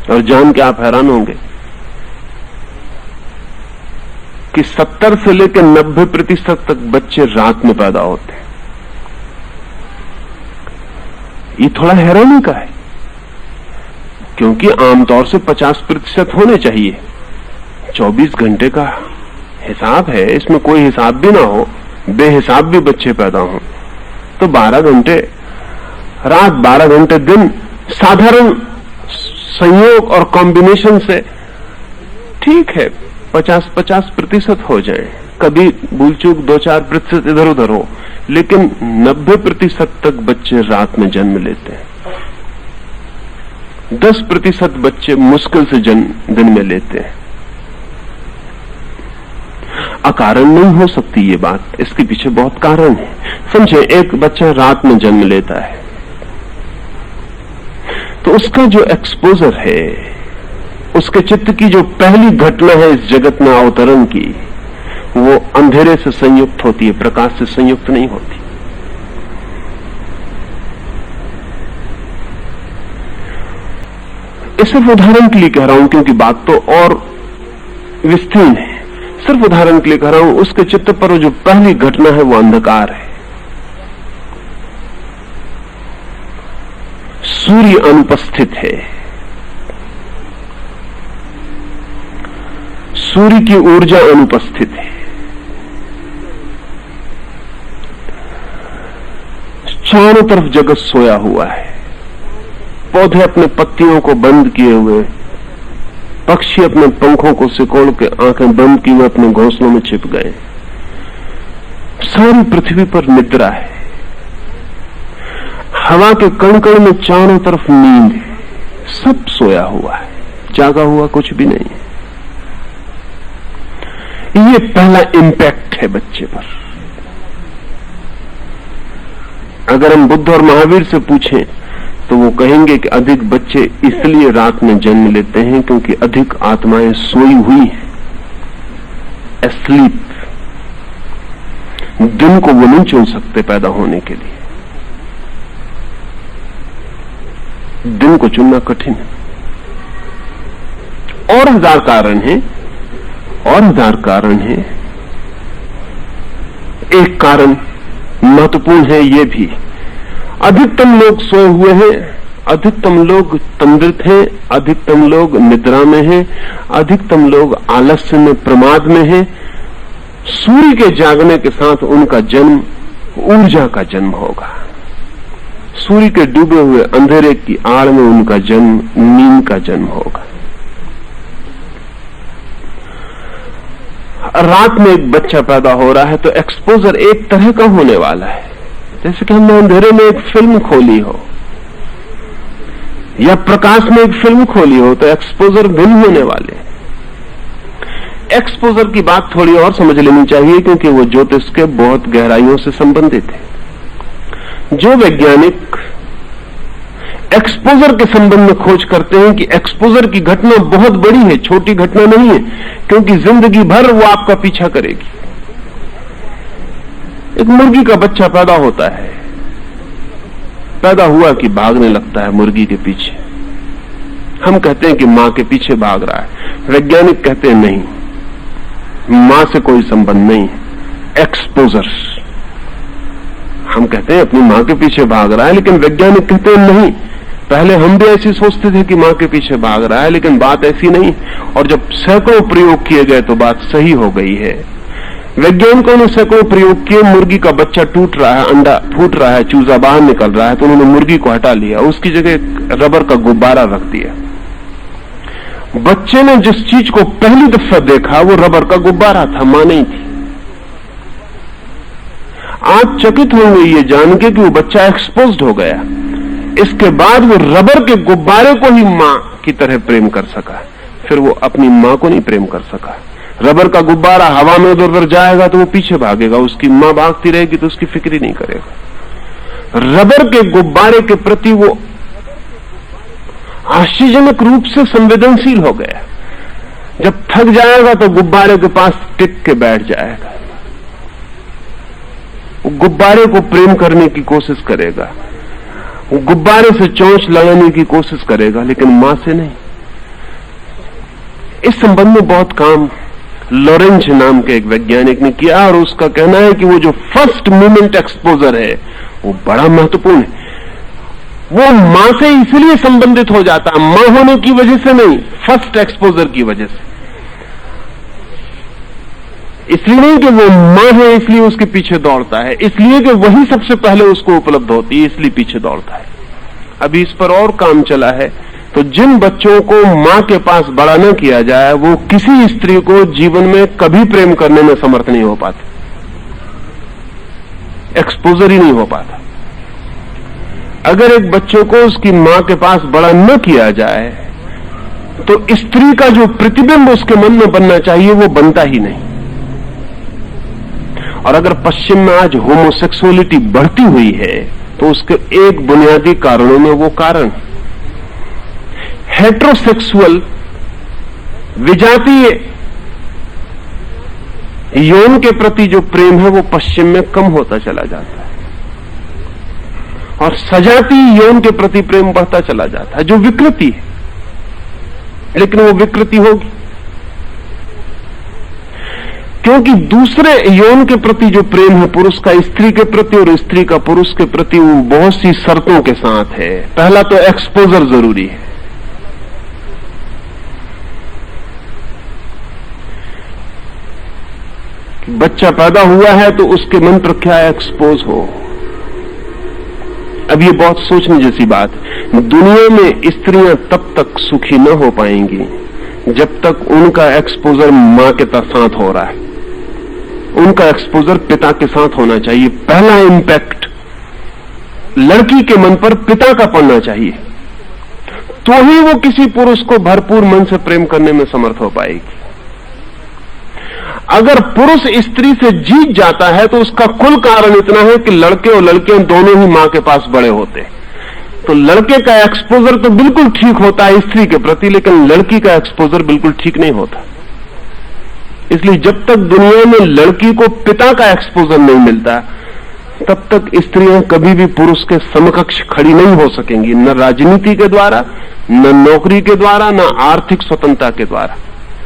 और जान के आप हैरान होंगे कि 70 से लेकर 90% तक बच्चे रात में पैदा होते हैं। ये थोड़ा हैरानी का है, क्योंकि आमतौर से 50% होने चाहिए। 24 घंटे का हिसाब है, इसमें कोई हिसाब भी ना हो, बेहिसाब भी बच्चे पैदा हों, तो 12 घंटे रात, 12 घंटे दिन, साधारण संयोग और कॉम्बिनेशन से ठीक है 50% हो जाए, कभी भूल चूक 2-4% इधर उधर हो, लेकिन 90% तक बच्चे रात में जन्म लेते हैं। 10% बच्चे मुश्किल से जन्म दिन में लेते हैं। अकारण नहीं हो सकती ये बात, इसके पीछे बहुत कारण है। समझे, एक बच्चा रात में जन्म लेता है तो उसका जो एक्सपोजर है, उसके चित्त की जो पहली घटना है इस जगत में अवतरण की, वो अंधेरे से संयुक्त होती है, प्रकाश से संयुक्त नहीं होती। इस सिर्फ उदाहरण के लिए कह रहा हूं, क्योंकि बात तो और विस्तीर्ण है। सिर्फ उदाहरण के लिए कह रहा हूं, उसके चित्त पर जो पहली घटना है वो अंधकार है। सूर्य अनुपस्थित है, सूर्य की ऊर्जा अनुपस्थित है। चारों तरफ जगत सोया हुआ है, पौधे अपने पत्तियों को बंद किए हुए, पक्षी अपने पंखों को सिकोड़ के आंखें बंद किए हुए अपने घोंसलों में छिप गए। सारी पृथ्वी पर निद्रा है। हवा के कण कण में चारों तरफ नींद है, सब सोया हुआ है, जागा हुआ कुछ भी नहीं है। ये पहला इंपैक्ट है बच्चे पर। अगर हम बुद्ध और महावीर से पूछें तो वो कहेंगे कि अधिक बच्चे इसलिए रात में जन्म लेते हैं क्योंकि अधिक आत्माएं सोई हुई हैं, एस्लीप। दिन को वो नहीं चुन सकते पैदा होने के लिए, दिन को चुनना कठिन है। और हजार कारण हैं, और हजार कारण हैं। एक कारण महत्वपूर्ण है ये भी, अधिकतम लोग सोए हुए हैं, अधिकतम लोग तंद्रित हैं, अधिकतम लोग निद्रा में हैं, अधिकतम लोग आलस्य में, प्रमाद में हैं। सूर्य के जागने के साथ उनका जन्म ऊर्जा का जन्म होगा। सूर्य के डूबे हुए अंधेरे की आड़ में उनका जन्म नींद का जन्म होगा। रात में एक बच्चा पैदा हो रहा है तो एक्सपोजर एक तरह का होने वाला है, जैसे कि हमने अंधेरे में एक फिल्म खोली हो या प्रकाश में एक फिल्म खोली हो तो एक्सपोजर भिन्न होने वाले। एक्सपोजर की बात थोड़ी और समझ लेनी चाहिए क्योंकि वो ज्योतिष के बहुत गहराइयों से संबंधित है। जो वैज्ञानिक एक्सपोजर के संबंध में खोज करते हैं कि एक्सपोजर की घटना बहुत बड़ी है, छोटी घटना नहीं है, क्योंकि जिंदगी भर वो आपका पीछा करेगी। एक मुर्गी का बच्चा पैदा होता है, पैदा हुआ कि भागने लगता है मुर्गी के पीछे। हम कहते हैं कि मां के पीछे भाग रहा है, वैज्ञानिक कहते हैं नहीं, मां से कोई संबंध नहीं, एक्सपोजर। हम कहते हैं अपनी मां के पीछे भाग रहा है, लेकिन वैज्ञानिक कहते हैं नहीं। पहले हम भी ऐसी सोचते थे कि मां के पीछे भाग रहा है, लेकिन बात ऐसी नहीं। और जब सैकड़ों प्रयोग किए गए तो बात सही हो गई है। वैज्ञानिकों ने सैकड़ों प्रयोग किए, मुर्गी का बच्चा टूट रहा है, अंडा फूट रहा है, चूजा बाहर निकल रहा है, तो उन्होंने मुर्गी को हटा लिया, उसकी जगह रबर का गुब्बारा रख दिया। बच्चे ने जिस चीज को पहली दफा देखा वो रबर का गुब्बारा था, मां नहीं थी। आज चकित होंगे ये जान के कि वो बच्चा एक्सपोज्ड हो गया। इसके बाद वो रबर के गुब्बारे को ही मां की तरह प्रेम कर सका, फिर वो अपनी मां को नहीं प्रेम कर सका। रबर का गुब्बारा हवा में उधर उधर जाएगा तो वो पीछे भागेगा, उसकी मां भागती रहेगी तो उसकी फिक्र ही नहीं करेगा। रबर के गुब्बारे के प्रति वो आश्चर्यजनक रूप से संवेदनशील हो गया। जब थक जाएगा तो गुब्बारे के पास टिक के बैठ जाएगा, वो गुब्बारे को प्रेम करने की कोशिश करेगा, वो गुब्बारे से चोंच लगाने की कोशिश करेगा, लेकिन मां से नहीं। इस संबंध में बहुत काम लॉरेंज नाम के एक वैज्ञानिक ने किया और उसका कहना है कि वो जो फर्स्ट मोमेंट एक्सपोजर है वो बड़ा महत्वपूर्ण है। वो मां से इसलिए संबंधित हो जाता है, मां होने की वजह से नहीं, फर्स्ट एक्सपोजर की वजह से। इसलिए नहीं कि वो मां है इसलिए उसके पीछे दौड़ता है, इसलिए कि वही सबसे पहले उसको उपलब्ध होती है इसलिए पीछे दौड़ता है। अभी इस पर और काम चला है। तो जिन बच्चों को मां के पास बड़ा न किया जाए वो किसी स्त्री को जीवन में कभी प्रेम करने में समर्थ नहीं हो पाते, एक्सपोजर ही नहीं हो पाता। अगर एक बच्चों को उसकी मां के पास बड़ा न किया जाए तो स्त्री का जो प्रतिबिंब उसके मन में बनना चाहिए वो बनता ही नहीं। और अगर पश्चिम में आज होमोसेक्सुअलिटी बढ़ती हुई है तो उसके एक बुनियादी कारणों में वो कारण हेट्रोसेक्सुअल विजातीय यौन के प्रति जो प्रेम है वो पश्चिम में कम होता चला जाता है और सजातीय यौन के प्रति प्रेम बढ़ता चला जाता है, जो विकृति है। लेकिन वो विकृति होगी क्योंकि दूसरे यौन के प्रति जो प्रेम है पुरुष का स्त्री के प्रति और स्त्री का पुरुष के प्रति वो बहुत सी शर्तों के साथ है। पहला तो एक्सपोजर जरूरी है। कि बच्चा पैदा हुआ है तो उसके मन पर क्या एक्सपोज हो। अब ये बहुत सोचने जैसी बात है। दुनिया में स्त्रियां तब तक सुखी न हो पाएंगी जब तक उनका एक्सपोजर मां के साथ हो रहा है, उनका एक्सपोजर पिता के साथ होना चाहिए। पहला इंपैक्ट लड़की के मन पर पिता का पड़ना चाहिए, तो ही वो किसी पुरुष को भरपूर मन से प्रेम करने में समर्थ हो पाएगी। अगर पुरुष स्त्री से जीत जाता है तो उसका कुल कारण इतना है कि लड़के और लड़कियां दोनों ही मां के पास बड़े होते। तो लड़के का एक्सपोजर तो बिल्कुल ठीक होता है स्त्री के प्रति, लेकिन लड़की का एक्सपोजर बिल्कुल ठीक नहीं होता। इसलिए जब तक दुनिया में लड़की को पिता का एक्सपोजर नहीं मिलता, तब तक स्त्रियां कभी भी पुरुष के समकक्ष खड़ी नहीं हो सकेंगी, न राजनीति के द्वारा, न नौकरी के द्वारा, न आर्थिक स्वतंत्रता के द्वारा,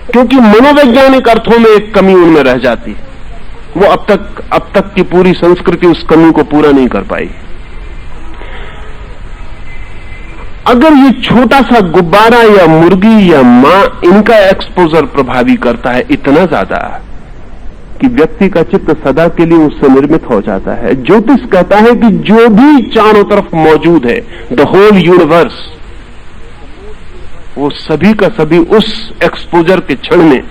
क्योंकि मनोवैज्ञानिक अर्थों में एक कमी उनमें रह जाती। वो अब तक की पूरी संस्कृति उस कमी को पूरा नहीं कर पाई। अगर ये छोटा सा गुब्बारा या मुर्गी या मां, इनका एक्सपोजर प्रभावी करता है इतना ज्यादा कि व्यक्ति का चित्त सदा के लिए उससे निर्मित हो जाता है। ज्योतिष कहता है कि जो भी चारों तरफ मौजूद है, द होल यूनिवर्स, वो सभी का सभी उस एक्सपोजर के क्षण में,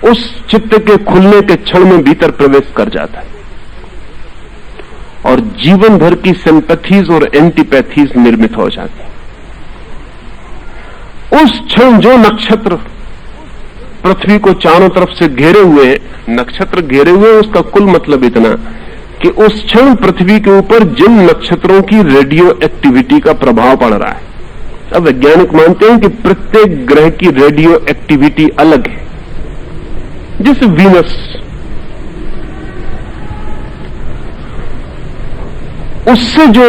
उस चित्त के खुलने के क्षण में भीतर प्रवेश कर जाता है और जीवन भर की सिंपैथीज और एंटीपैथीज निर्मित हो जाती। उस क्षण जो नक्षत्र पृथ्वी को चारों तरफ से घेरे हुए, नक्षत्र घेरे हुए, उसका कुल मतलब इतना कि उस क्षण पृथ्वी के ऊपर जिन नक्षत्रों की रेडियो एक्टिविटी का प्रभाव पड़ रहा है। अब वैज्ञानिक मानते हैं कि प्रत्येक ग्रह की रेडियो एक्टिविटी अलग है। जैसे वीनस, उससे जो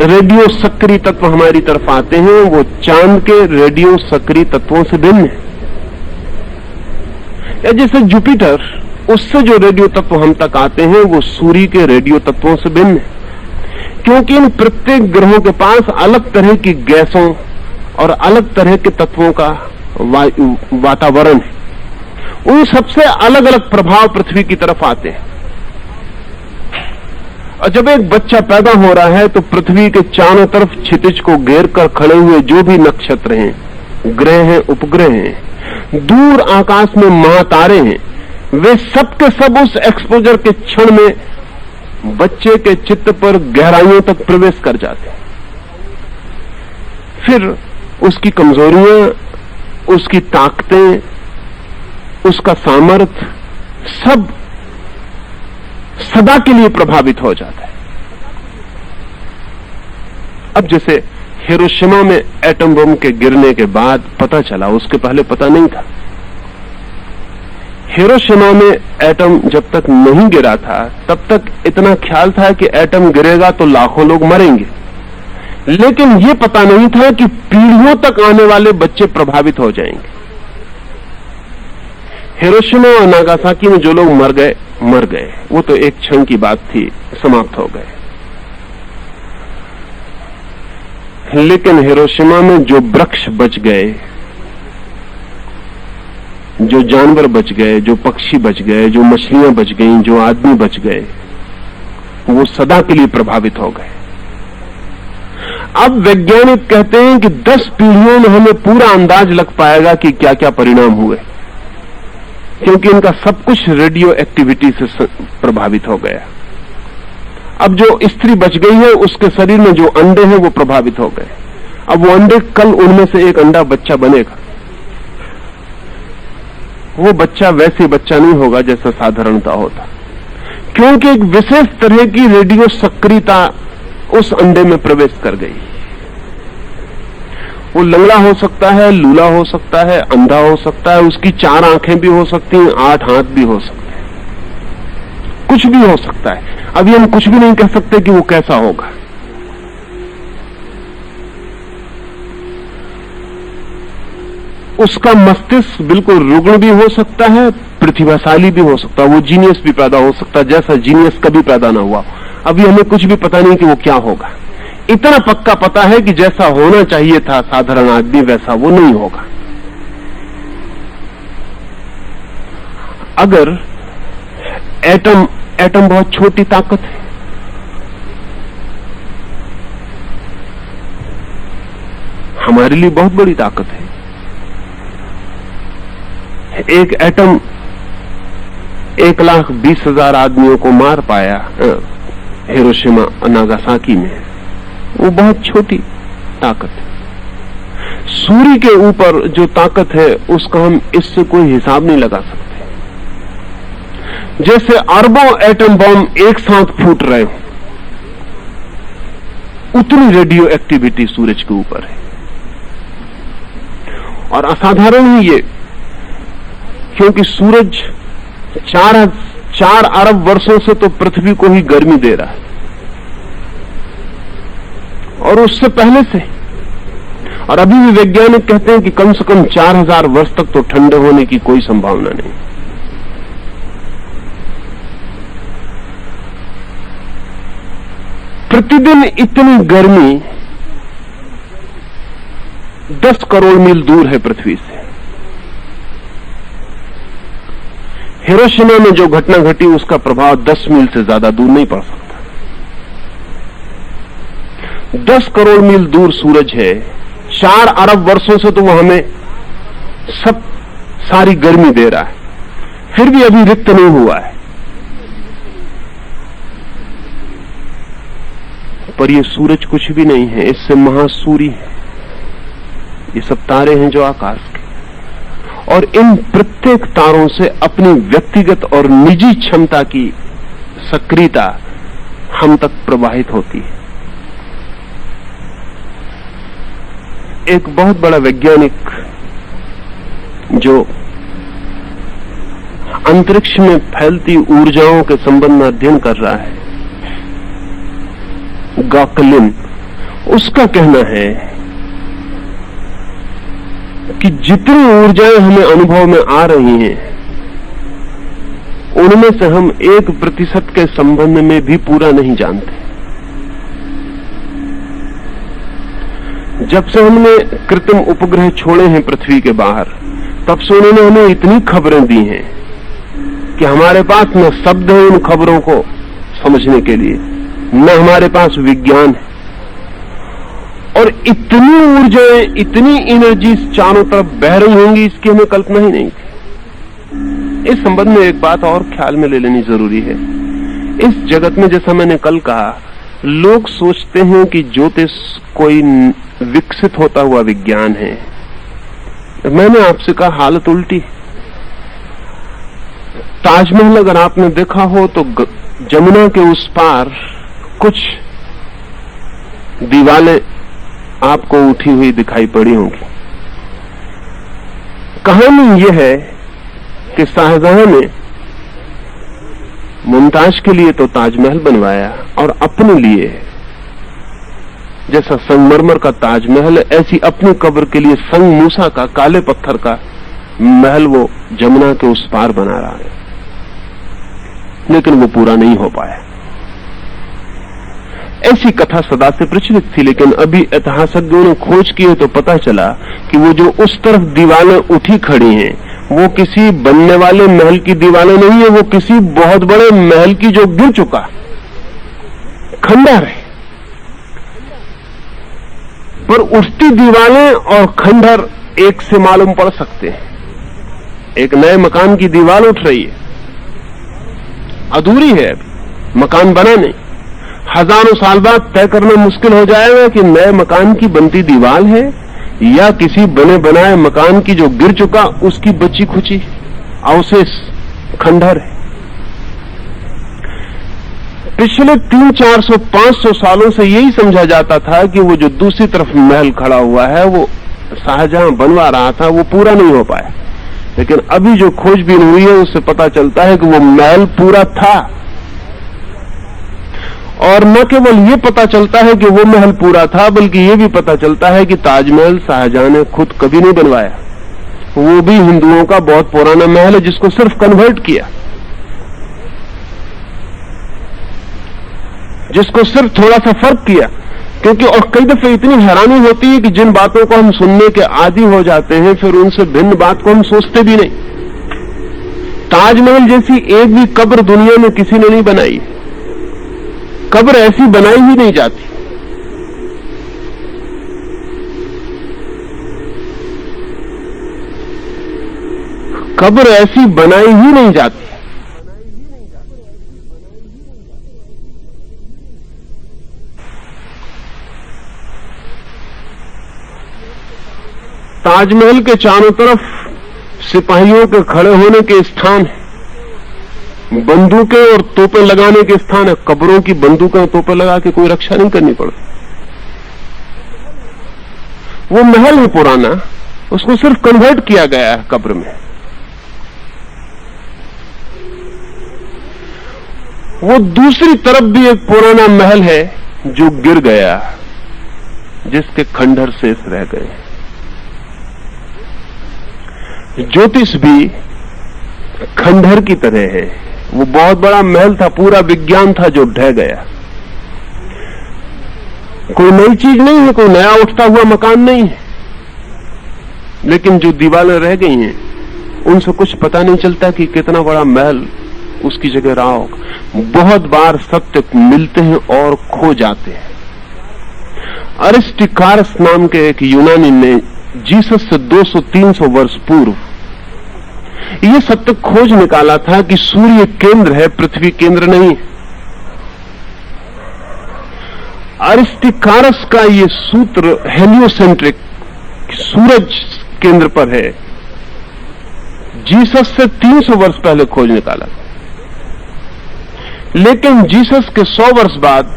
रेडियो सक्रिय तत्व हमारी तरफ आते हैं वो चांद के रेडियो सक्रिय तत्वों से भिन्न है। या जैसे जुपिटर, उससे जो रेडियो तत्व हम तक आते हैं वो सूर्य के रेडियो तत्वों से भिन्न है, क्योंकि इन प्रत्येक ग्रहों के पास अलग तरह की गैसों और अलग तरह के तत्वों का वातावरण है। उन सबसे अलग अलग प्रभाव पृथ्वी की तरफ आते हैं। और जब एक बच्चा पैदा हो रहा है तो पृथ्वी के चारों तरफ क्षितिज को घेर कर खड़े हुए जो भी नक्षत्र हैं, ग्रह हैं, उपग्रह हैं, दूर आकाश में महातारे हैं, वे सब के सब उस एक्सपोजर के क्षण में बच्चे के चित्त पर गहराइयों तक प्रवेश कर जाते हैं। फिर उसकी कमजोरियां, उसकी ताकतें, उसका सामर्थ्य सब सदा के लिए प्रभावित हो जाता है। अब जैसे हिरोशिमा में एटम बम के गिरने के बाद पता चला, उसके पहले पता नहीं था। हिरोशिमा में एटम जब तक नहीं गिरा था तब तक इतना ख्याल था कि एटम गिरेगा तो लाखों लोग मरेंगे, लेकिन यह पता नहीं था कि पीढ़ियों तक आने वाले बच्चे प्रभावित हो जाएंगे। हिरोशिमा और नागासाकी में जो लोग मर गए, वो तो एक क्षण की बात थी, समाप्त हो गए। लेकिन हिरोशिमा में जो वृक्ष बच गए, जो जानवर बच गए, जो पक्षी बच गए, जो मछलियां बच गईं, जो आदमी बच गए, वो सदा के लिए प्रभावित हो गए। अब वैज्ञानिक कहते हैं कि 10 पीढ़ियों में हमें पूरा अंदाज लग पाएगा कि क्या क्या परिणाम हुए, क्योंकि इनका सब कुछ रेडियो एक्टिविटी से प्रभावित हो गया। अब जो स्त्री बच गई है उसके शरीर में जो अंडे हैं वो प्रभावित हो गए। अब वो अंडे, कल उनमें से एक अंडा बच्चा बनेगा। वो बच्चा वैसे बच्चा नहीं होगा जैसा साधारणता होता, क्योंकि एक विशेष तरह की रेडियो सक्रियता उस अंडे में प्रवेश कर गई। वो लंगड़ा हो सकता है, लूला हो सकता है, अंधा हो सकता है, उसकी 4 आंखें भी हो सकती हैं, 8 हाथ भी हो सकते हैं, कुछ भी हो सकता है। अभी हम कुछ भी नहीं कह सकते कि वो कैसा होगा। उसका मस्तिष्क बिल्कुल रुग्ण भी हो सकता है, प्रतिभाशाली भी हो सकता है, वो जीनियस भी पैदा हो सकता है जैसा जीनियस कभी पैदा ना हुआ। अभी हमें कुछ भी पता नहीं कि वो क्या होगा। इतना पक्का पता है कि जैसा होना चाहिए था साधारण आदमी, वैसा वो नहीं होगा। अगर एटम बहुत छोटी ताकत है। हमारे लिए बहुत बड़ी ताकत है। एक एटम 1,20,000 आदमियों को मार पाया हिरोशिमा नागासाकी में। वो बहुत छोटी ताकत है। सूर्य के ऊपर जो ताकत है उसका हम इससे कोई हिसाब नहीं लगा सकते। जैसे अरबों एटम बम एक साथ फूट रहे हो, उतनी रेडियो एक्टिविटी सूरज के ऊपर है। और असाधारण ही ये, क्योंकि सूरज 4 अरब वर्षों से तो पृथ्वी को ही गर्मी दे रहा है, और उससे पहले से, और अभी भी वैज्ञानिक कहते हैं कि कम से कम 4,000 वर्ष तक तो ठंडे होने की कोई संभावना नहीं। प्रतिदिन इतनी गर्मी 10 करोड़ मील दूर है पृथ्वी से। हिरोशिमा में जो घटना घटी उसका प्रभाव 10 मील से ज्यादा दूर नहीं पड़ सकता। 10 करोड़ मील दूर सूरज है। 4 अरब वर्षों से तो वो हमें सारी गर्मी दे रहा है, फिर भी अभी रिक्त नहीं हुआ है। पर ये सूरज कुछ भी नहीं है, इससे महासूर्य है। ये सब तारे हैं जो आकाश के, और इन प्रत्येक तारों से अपनी व्यक्तिगत और निजी क्षमता की सक्रियता हम तक प्रवाहित होती है। एक बहुत बड़ा वैज्ञानिक जो अंतरिक्ष में फैलती ऊर्जाओं के संबंध में अध्ययन कर रहा है, गॉकलिन, उसका कहना है कि जितनी ऊर्जाएं हमें अनुभव में आ रही हैं, उनमें से हम 1% के संबंध में भी पूरा नहीं जानते। जब से हमने कृत्रिम उपग्रह छोड़े हैं पृथ्वी के बाहर, तब से उन्होंने हमें इतनी खबरें दी हैं कि हमारे पास न शब्द है उन खबरों को समझने के लिए, न हमारे पास विज्ञान है। और इतनी ऊर्जाएं, इतनी एनर्जी चारों तरफ बह रही होंगी, इसकी हमें कल्पना ही नहीं थी। इस संबंध में एक बात और ख्याल में ले लेनी जरूरी है। इस जगत में, जैसा मैंने कल कहा, लोग सोचते हैं कि ज्योतिष कोई विकसित होता हुआ विज्ञान है। मैंने आपसे कहा हालत उल्टी। ताजमहल अगर आपने देखा हो तो जमुना के उस पार कुछ दीवारें आपको उठी हुई दिखाई पड़ी होंगी। कहानी यह है कि शाहजहां ने मुमताज के लिए तो ताजमहल बनवाया, और अपने लिए जैसा संगमरमर का ताजमहल, ऐसी अपनी कब्र के लिए संग मूसा का, काले पत्थर का महल वो जमुना के उस पार बना रहा है। लेकिन वो पूरा नहीं हो पाया। ऐसी कथा सदा से प्रचलित थी, लेकिन अभी ऐतिहासिकों ने खोज की है तो पता चला कि वो जो उस तरफ दीवारें उठी खड़ी हैं, वो किसी बनने वाले महल की दीवारें नहीं है, वो किसी बहुत बड़े महल की जो गिर चुका खंडहर है। पर उठती दीवारें और खंडहर एक से मालूम पड़ सकते हैं। एक नए मकान की दीवार उठ रही है, अधूरी है, अभी मकान बना नहीं। हजारों साल बाद तय करना मुश्किल हो जाएगा कि नए मकान की बनती दीवार है या किसी बने बनाए मकान की जो गिर चुका उसकी बची खुची अवशेष खंडहर है। पिछले 300, 400, 500 सालों से यही समझा जाता था कि वो जो दूसरी तरफ महल खड़ा हुआ है वो शाहजहां बनवा रहा था, वो पूरा नहीं हो पाया। लेकिन अभी जो खोजबीन हुई है उससे पता चलता है कि वो महल पूरा था। और न केवल ये पता चलता है कि वो महल पूरा था, बल्कि ये भी पता चलता है कि ताजमहल शाहजहां ने खुद कभी नहीं बनवाया। वो भी हिंदुओं का बहुत पुराना महल है जिसको सिर्फ कन्वर्ट किया, जिसको सिर्फ थोड़ा सा फर्क किया। क्योंकि और कई दफे इतनी हैरानी होती है कि जिन बातों को हम सुनने के आदी हो जाते हैं, फिर उनसे भिन्न बात को हम सोचते भी नहीं। ताजमहल जैसी एक भी कब्र दुनिया में किसी ने नहीं बनाई। कब्र ऐसी बनाई ही नहीं जाती। कब्र ऐसी बनाई ही नहीं जाती। ताजमहल के चारों तरफ सिपाहियों के खड़े होने के स्थान है, बंदूकें और तोपें लगाने के स्थान है। कब्रों की बंदूकें और तोपें लगा के कोई रक्षा नहीं करनी पड़ती। वो महल है पुराना, उसको सिर्फ कन्वर्ट किया गया है कब्र में। वो दूसरी तरफ भी एक पुराना महल है जो गिर गया, जिसके खंडहर शेष रह गए। ज्योतिष भी खंडहर की तरह है। वो बहुत बड़ा महल था, पूरा विज्ञान था जो ढह गया। कोई नई चीज नहीं है, कोई नया उठता हुआ मकान नहीं है, लेकिन जो दीवारें रह गई हैं उनसे कुछ पता नहीं चलता कि कितना बड़ा महल उसकी जगह रहा होगा। बहुत बार सत्य मिलते हैं और खो जाते हैं। अरिस्टिकारस नाम के एक यूनानी ने जीसस से 200-300 वर्ष पूर्व ये सत्य खोज निकाला था कि सूर्य केंद्र है, पृथ्वी केंद्र नहीं। अरिस्टिकारस का ये सूत्र हेलियोसेंट्रिक, सूरज केंद्र पर है, जीसस से 300 वर्ष पहले खोज निकाला। लेकिन जीसस के 100 वर्ष बाद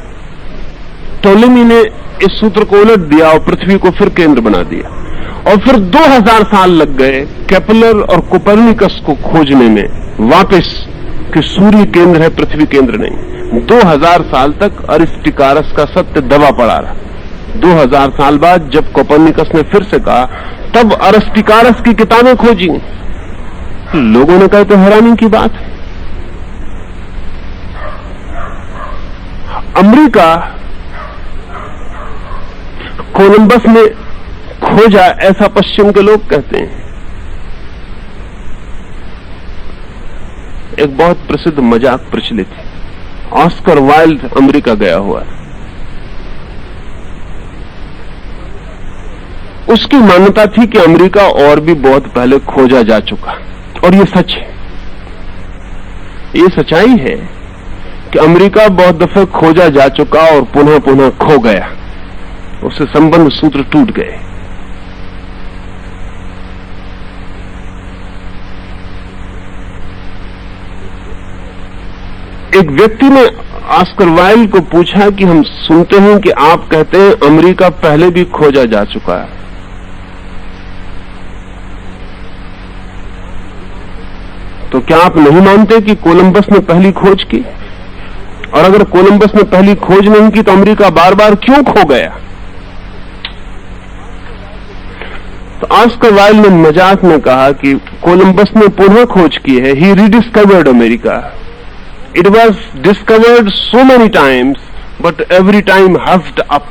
टोलेमी ने इस सूत्र को उलट दिया और पृथ्वी को फिर केंद्र बना दिया। और फिर 2000 साल लग गए केपलर और कोपरनिकस को खोजने में वापस कि सूर्य केंद्र है, पृथ्वी केंद्र नहीं। 2000 साल तक अरिस्टिकारस का सत्य दबा पड़ा रहा। 2000 साल बाद जब कोपरनिकस ने फिर से कहा, तब अरिस्टिकारस की किताबें खोजी। लोगों ने कहा तो हैरानी की बात है। अमेरिका कोलंबस ने खोजा, ऐसा पश्चिम के लोग कहते हैं। एक बहुत प्रसिद्ध मजाक प्रचलित है। ऑस्कर वाइल्ड अमेरिका गया हुआ है। उसकी मान्यता थी कि अमेरिका और भी बहुत पहले खोजा जा चुका, और ये सच है। ये सच्चाई है कि अमेरिका बहुत दफे खोजा जा चुका और पुनः पुनः खो गया, उससे संबंध सूत्र टूट गए। एक व्यक्ति ने ऑस्कर वाइल्ड को पूछा कि हम सुनते हैं कि आप कहते हैं अमेरिका पहले भी खोजा जा चुका है, तो क्या आप नहीं मानते कि कोलंबस ने पहली खोज की? और अगर कोलंबस ने पहली खोज नहीं की तो अमेरिका बार बार क्यों खो गया? तो ऑस्कर वाइल्ड ने मजाक में कहा कि कोलंबस ने पुनः खोज की है। ही rediscovered America. It was discovered so many times, but every time huffed up.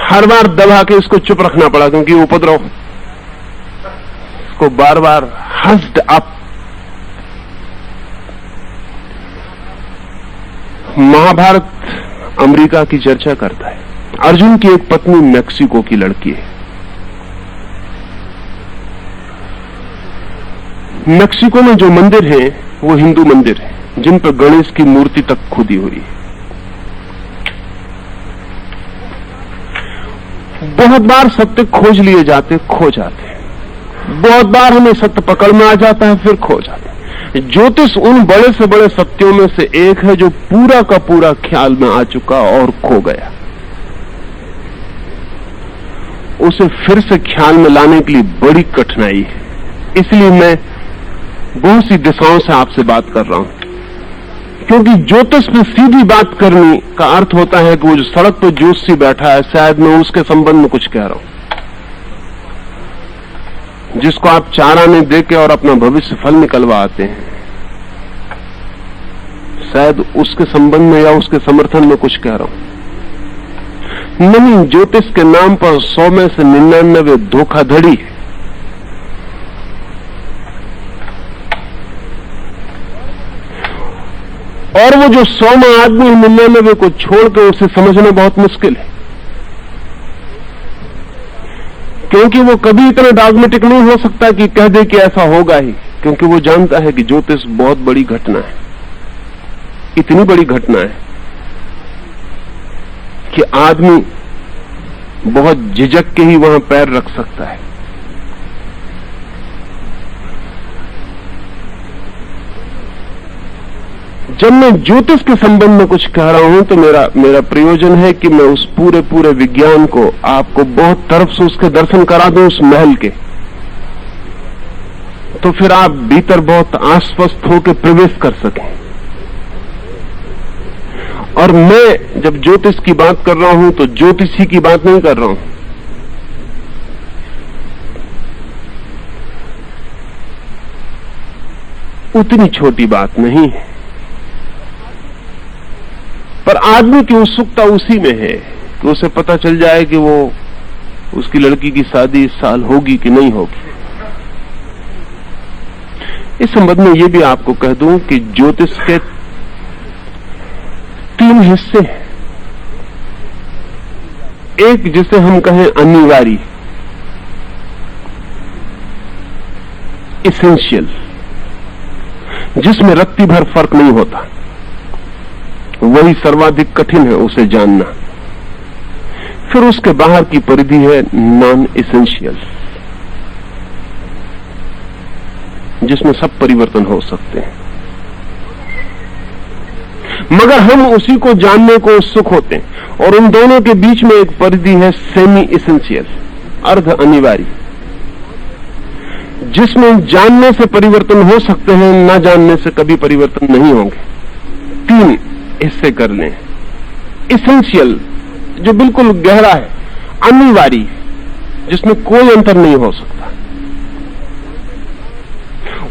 हर बार दबा के इसको चुप रखना पड़ा क्योंकि उपद्रव, इसको बार बार huffed up। महाभारत अमेरिका की चर्चा करता है। अर्जुन की एक पत्नी मैक्सिको की लड़की है। मैक्सिको में जो मंदिर है वो हिंदू मंदिर है, जिन पर गणेश की मूर्ति तक खुदी हुई है। बहुत बार सत्य खोज लिए जाते, खो जाते। बहुत बार हमें सत्य पकड़ में आ जाता है, फिर खो जाते। ज्योतिष उन बड़े से बड़े सत्यों में से एक है जो पूरा का पूरा ख्याल में आ चुका और खो गया। उसे फिर से ख्याल में लाने के लिए बड़ी कठिनाई है। इसलिए मैं बहुत सी दिशाओं से आपसे बात कर रहा हूं, क्योंकि ज्योतिष में सीधी बात करने का अर्थ होता है कि वो जो सड़क पर ज्योतिषी बैठा है, शायद मैं उसके संबंध में कुछ कह रहा हूं, जिसको आप 4 आने देके और अपना भविष्य फल निकलवा आते हैं, शायद उसके संबंध में या उसके समर्थन में कुछ कह रहा हूं। नहीं, ज्योतिष के नाम पर 100 में से 99 धोखाधड़ी है। और वो जो 100वां आदमी 99 को छोड़ के उसे समझना बहुत मुश्किल है, क्योंकि वो कभी इतना डॉगमेटिक नहीं हो सकता कि कह दे कि ऐसा होगा ही, क्योंकि वो जानता है कि ज्योतिष बहुत बड़ी घटना है, इतनी बड़ी घटना है कि आदमी बहुत झिझक के ही वहां पैर रख सकता है। जब मैं ज्योतिष के संबंध में कुछ कह रहा हूं तो मेरा प्रयोजन है कि मैं उस पूरे विज्ञान को आपको बहुत तरफ से उसके दर्शन करा दूं, उस महल के, तो फिर आप भीतर बहुत आश्वस्त होकर प्रवेश कर सकें। और मैं जब ज्योतिष की बात कर रहा हूं तो ज्योतिषी की बात नहीं कर रहा हूं, उतनी छोटी बात नहीं है, पर आदमी की उत्सुकता उसी में है कि उसे पता चल जाए कि वो उसकी लड़की की शादी इस साल होगी कि नहीं होगी। इस संबंध में ये भी आपको कह दूं कि ज्योतिष के 3 हिस्से हैं। एक जिसे हम कहें अनिवार्य, इसेंशियल, जिसमें रत्ती भर फर्क नहीं होता, वही सर्वाधिक कठिन है उसे जानना। फिर उसके बाहर की परिधि है नॉन इसेंशियल, जिसमें सब परिवर्तन हो सकते हैं, मगर हम उसी को जानने को उत्सुक होते हैं। और उन दोनों के बीच में एक परिधि है सेमी इसेंशियल, अर्ध अनिवार्य, जिसमें जानने से परिवर्तन हो सकते हैं, न जानने से कभी परिवर्तन नहीं होंगे। 3 हिस्से कर लें। इसेंशियल जो बिल्कुल गहरा है, अनिवार्य जिसमें कोई अंतर नहीं हो सकता,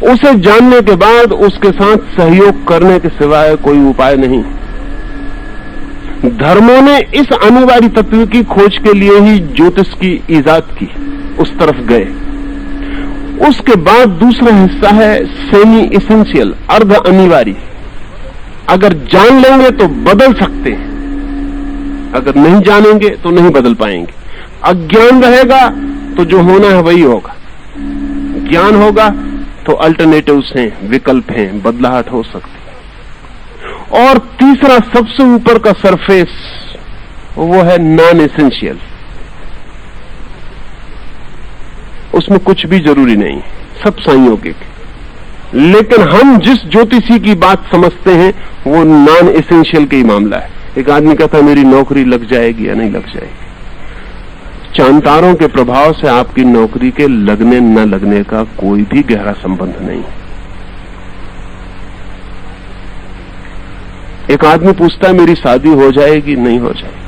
उसे जानने के बाद उसके साथ सहयोग करने के सिवाय कोई उपाय नहीं। धर्मों ने इस अनिवार्य तत्व की खोज के लिए ही ज्योतिष की इजाद की, उस तरफ गए। उसके बाद दूसरा हिस्सा है सेमी इसेंशियल, अर्ध अनिवार्य। अगर जान लेंगे तो बदल सकते हैं, अगर नहीं जानेंगे तो नहीं बदल पाएंगे। अज्ञान रहेगा तो जो होना है वही होगा, ज्ञान होगा तो अल्टरनेटिव्स हैं, विकल्प हैं, बदलाहट हो सकती है। और तीसरा सबसे ऊपर का सरफेस, वो है नॉन एसेंशियल, उसमें कुछ भी जरूरी नहीं, सब संयोगिक। लेकिन हम जिस ज्योतिषी की बात समझते हैं वो नॉन एसेंशियल का ही मामला है। एक आदमी कहता है मेरी नौकरी लग जाएगी या नहीं लग जाएगी। चांतारों के प्रभाव से आपकी नौकरी के लगने न लगने का कोई भी गहरा संबंध नहीं। एक आदमी पूछता है मेरी शादी हो जाएगी नहीं हो जाएगी।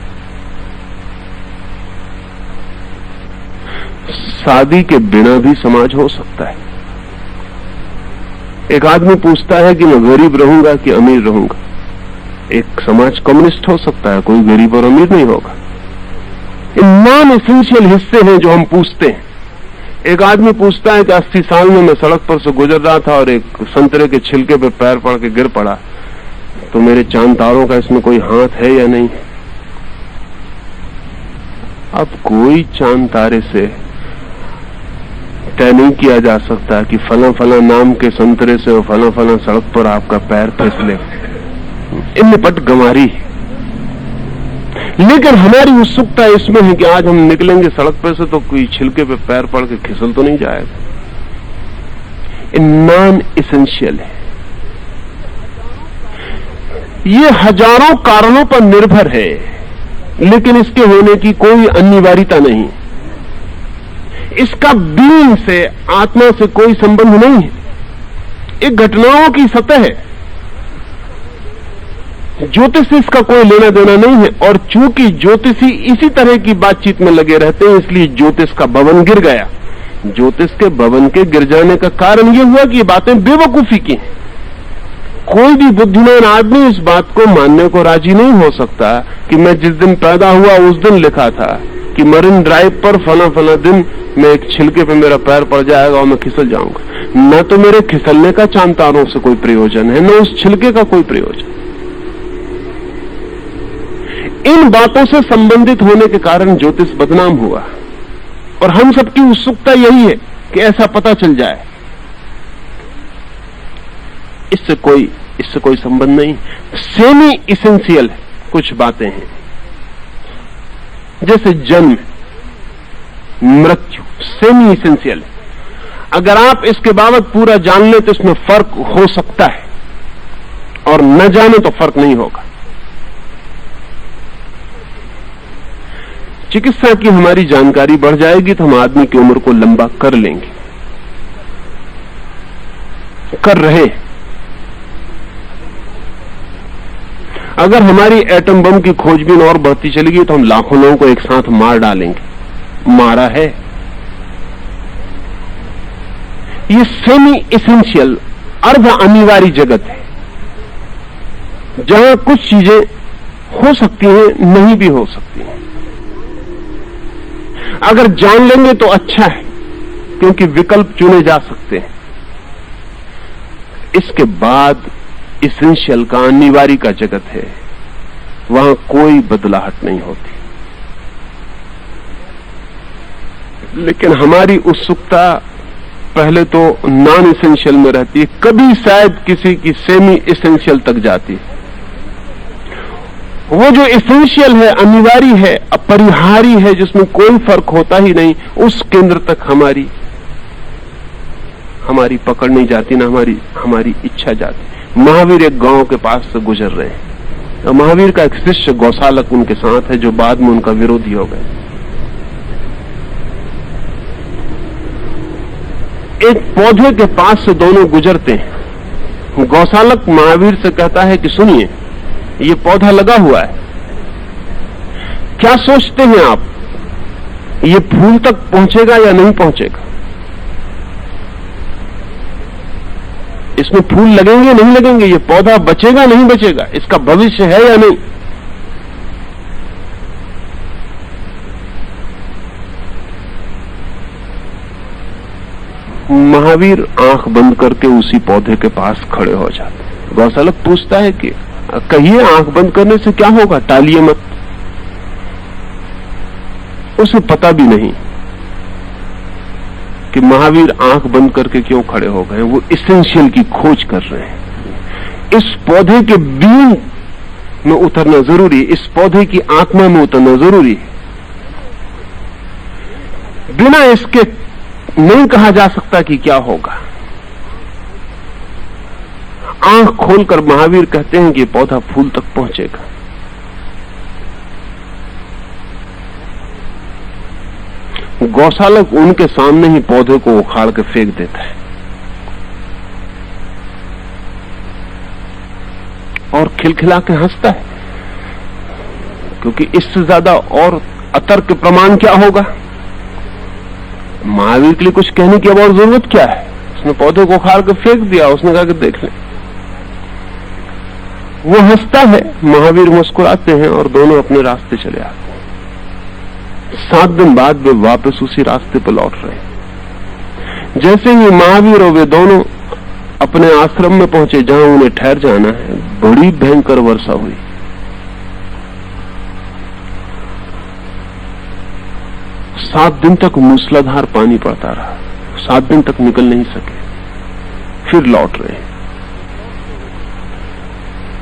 शादी के बिना भी समाज हो सकता है। एक आदमी पूछता है कि मैं गरीब रहूंगा कि अमीर रहूंगा। एक समाज कम्युनिस्ट हो सकता है, कोई गरीब और अमीर नहीं होगा। ये नॉन एसेंशियल हिस्से हैं जो हम पूछते हैं। एक आदमी पूछता है कि 80 साल में मैं सड़क पर से गुजर रहा था और एक संतरे के छिलके पे पैर पड़ के गिर पड़ा, तो मेरे चांद तारों का इसमें कोई हाथ है या नहीं। अब कोई चांद तारे से तय नहीं किया जा सकता कि फला फला नाम के संतरे से और फला फला सड़क पर आपका पैर फिसले। इन निपट गंवारी। लेकिन हमारी उत्सुकता इसमें है कि आज हम निकलेंगे सड़क पर से तो कोई छिलके पे पैर पड़ के खिसल तो नहीं जाएगा। ये नॉन एसेंशियल है। ये हजारों कारणों पर निर्भर है, लेकिन इसके होने की कोई अनिवार्यता नहीं। इसका बीइंग से, आत्मा से कोई संबंध नहीं है। एक घटनाओं की सतह है। ज्योतिष से इसका कोई लेना देना नहीं है। और चूंकि ज्योतिषी इसी तरह की बातचीत में लगे रहते हैं, इसलिए ज्योतिष का भवन गिर गया। ज्योतिष के भवन के गिर जाने का कारण यह हुआ कि ये बातें बेवकूफी की हैं। कोई भी बुद्धिमान आदमी इस बात को मानने को राजी नहीं हो सकता कि मैं जिस दिन पैदा हुआ उस दिन लिखा था कि मरीन ड्राइव पर फला फला दिन मैं एक छिलके पे मेरा पैर पड़ जाएगा और मैं खिसल जाऊंगा। न तो मेरे खिसलने का चांद तारों से कोई प्रयोजन है, न उस छिलके का कोई प्रयोजन। इन बातों से संबंधित होने के कारण ज्योतिष बदनाम हुआ, और हम सबकी उत्सुकता यही है कि ऐसा पता चल जाए। इससे कोई संबंध नहीं। सेमी इसेंशियल कुछ बातें हैं, जैसे जन्म, मृत्यु, सेमी इसेंशियल है। अगर आप इसके बाबत पूरा जान ले तो इसमें फर्क हो सकता है, और न जाने तो फर्क नहीं होगा। चिकित्सा की हमारी जानकारी बढ़ जाएगी तो हम आदमी की उम्र को लंबा कर लेंगे, कर रहे। अगर हमारी एटम बम की खोजबीन और बढ़ती चलेगी तो हम लाखों लोगों को एक साथ मार डालेंगे, मारा है। ये सेमी इसेंशियल, अर्ध अनिवार्य जगत है, जहां कुछ चीजें हो सकती हैं, नहीं भी हो सकती हैं। अगर जान लेंगे तो अच्छा है, क्योंकि विकल्प चुने जा सकते हैं। इसके बाद इसेंशियल का, अनिवार्य का जगत है, वहां कोई बदलाहट नहीं होती। लेकिन हमारी उत्सुकता पहले तो नॉन इसेंशियल में रहती है, कभी शायद किसी की सेमी इसेंशियल तक जाती है। वो जो इसेंशियल है, अनिवार्य है, अपरिहार्य है, जिसमें कोई फर्क होता ही नहीं, उस केंद्र तक हमारी पकड़ नहीं जाती, ना हमारी इच्छा जाती। महावीर एक गांव के पास से गुजर रहे हैं, तो महावीर का एक शिष्य गौशालक उनके साथ है, जो बाद में उनका विरोधी हो गए। एक पौधे के पास से दोनों गुजरते हैं। गौशालक महावीर से कहता है कि सुनिए, ये पौधा लगा हुआ है, क्या सोचते हैं आप, ये फूल तक पहुंचेगा या नहीं पहुंचेगा? इसमें फूल लगेंगे नहीं लगेंगे, ये पौधा बचेगा नहीं बचेगा, इसका भविष्य है या नहीं? महावीर आंख बंद करके उसी पौधे के पास खड़े हो जाते। गौशालक पूछता है कि कहिए, आंख बंद करने से क्या होगा, टालिए मत। उसे पता भी नहीं कि महावीर आंख बंद करके क्यों खड़े हो गए। वो इसेंशियल की खोज कर रहे हैं। इस पौधे के बीज में उतरना जरूरी है, इस पौधे की आत्मा में उतरना जरूरी है। बिना इसके नहीं कहा जा सकता कि क्या होगा। आंख खोलकर महावीर कहते हैं कि पौधा फूल तक पहुंचेगा। गौशालक उनके सामने ही पौधे को उखाड़ के फेंक देता है और खिलखिला के हंसता है, क्योंकि इससे ज्यादा और अतर्क प्रमाण क्या होगा। महावीर के लिए कुछ कहने की अब और जरूरत क्या है। उसने पौधे को उखाड़ के फेंक दिया, उसने कहा कि देख ले। वो हंसता है, महावीर मुस्कुराते हैं और दोनों अपने रास्ते चले आते हैं। 7 दिन बाद वे वापस उसी रास्ते पर लौट रहे हैं। जैसे ही महावीर और वे दोनों अपने आश्रम में पहुंचे जहां उन्हें ठहर जाना है, बड़ी भयंकर वर्षा हुई। सात दिन तक मूसलाधार पानी पड़ता रहा। 7 दिन तक निकल नहीं सके, फिर लौट रहे हैं।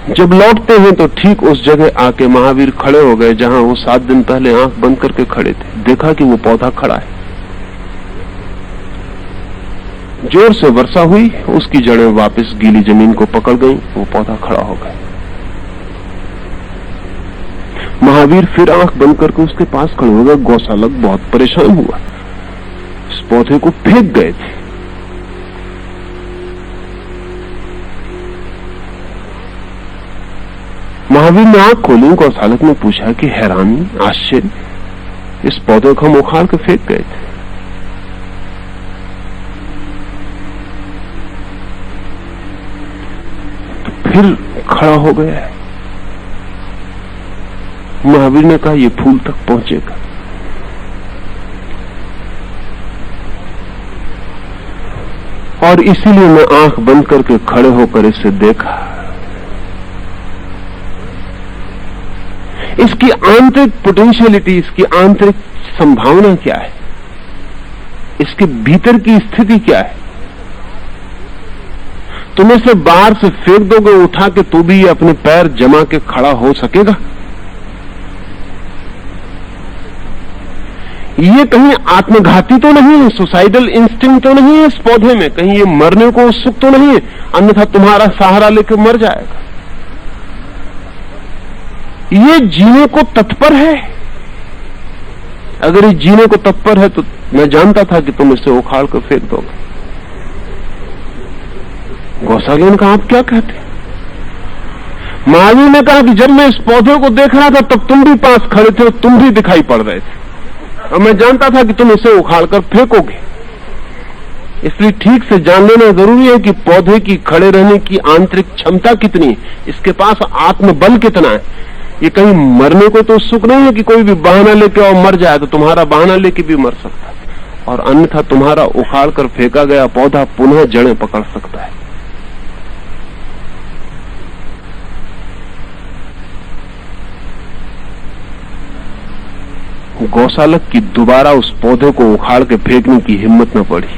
जब लौटते हैं तो ठीक उस जगह आके महावीर खड़े हो गए जहां वो 7 दिन पहले आंख बंद करके खड़े थे। देखा कि वो पौधा खड़ा है। जोर से वर्षा हुई, उसकी जड़ें वापस गीली जमीन को पकड़ गईं, वो पौधा खड़ा हो गया। महावीर फिर आंख बंद करके उसके पास खड़े हो गए। गौशालक बहुत परेशान हुआ, इस पौधे को फेंक गए थे। महावीर ने आंख खोली। गौशालक ने पूछा कि हैरानी, आश्चर्य, इस पौधे को हम उखाड़ के फेंक गए थे। तो फिर खड़ा हो गया है। महावीर ने कहा ये फूल तक पहुंचेगा। और इसीलिए मैं आंख बंद करके खड़े होकर इसे देखा। इसकी आंतरिक पोटेंशियलिटी, इसकी आंतरिक संभावना क्या है, इसके भीतर की स्थिति क्या है। तुम इसे बाहर से फेंक दोगे उठा के तो भी ये अपने पैर जमा के खड़ा हो सकेगा? ये कहीं आत्मघाती तो नहीं है, सुसाइडल इंस्टिंक्ट तो नहीं है इस पौधे में, कहीं ये मरने को उत्सुक तो नहीं है, अन्यथा तुम्हारा सहारा लेकर मर जाएगा। ये जीने को तत्पर है। अगर ये जीने को तत्पर है तो मैं जानता था कि तुम इसे उखाड़ कर फेंक दोगे। गौसाले ने कहा, आप क्या कहते? महावीर ने कहा कि जब मैं इस पौधे को देख रहा था तब तुम भी पास खड़े थे और तुम भी दिखाई पड़ रहे थे, और मैं जानता था कि तुम इसे उखाड़कर फेंकोगे। इसलिए ठीक से जान लेना जरूरी है कि पौधे की खड़े रहने की आंतरिक क्षमता कितनी है, इसके पास आत्मबल कितना है। ये कहीं मरने को तो उत्सुक नहीं है कि कोई भी बहाना लेके और मर जाए, तो तुम्हारा बहाना लेके भी मर सकता है, और अन्यथा तुम्हारा उखाड़ कर फेंका गया पौधा पुनः जड़ें पकड़ सकता है। गौशालक की दोबारा उस पौधे को उखाड़ के फेंकने की हिम्मत न पड़ी,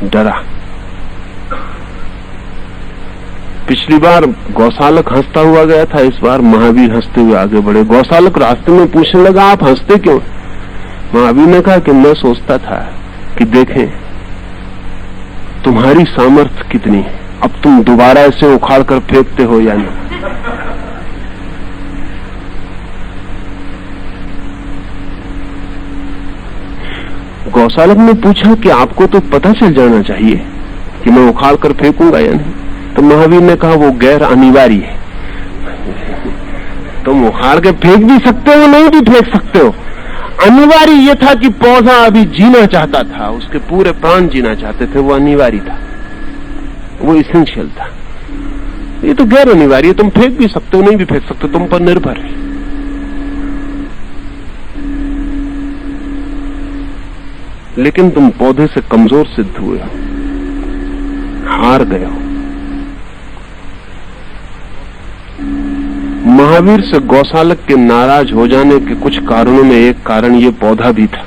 डरा। पिछली बार गौशालक हंसता हुआ गया था, इस बार महावीर हंसते हुए आगे बढ़े। गौशालक रास्ते में पूछने लगा, आप हंसते क्यों? महावीर ने कहा कि मैं सोचता था कि देखें तुम्हारी सामर्थ्य कितनी है, अब तुम दोबारा इसे उखाड़ कर फेंकते हो या नहीं। गौशालक ने पूछा कि आपको तो पता चल जाना चाहिए कि मैं उखाड़ कर फेंकूंगा या नहीं। तो महावीर ने कहा, वो गैर अनिवार्य है, तुम उखाड़ के फेंक भी सकते हो, नहीं भी फेंक सकते हो। अनिवार्य यह था कि पौधा अभी जीना चाहता था, उसके पूरे प्राण जीना चाहते थे, वो अनिवार्य था, वो इसेंशियल था। ये तो गैर अनिवार्य, तुम फेंक भी सकते हो, नहीं भी फेंक सकते, तुम पर निर्भर है। लेकिन तुम पौधे से कमजोर सिद्ध हुए हो, हार गए हो। महावीर से गौशालक के नाराज हो जाने के कुछ कारणों में एक कारण ये पौधा भी था,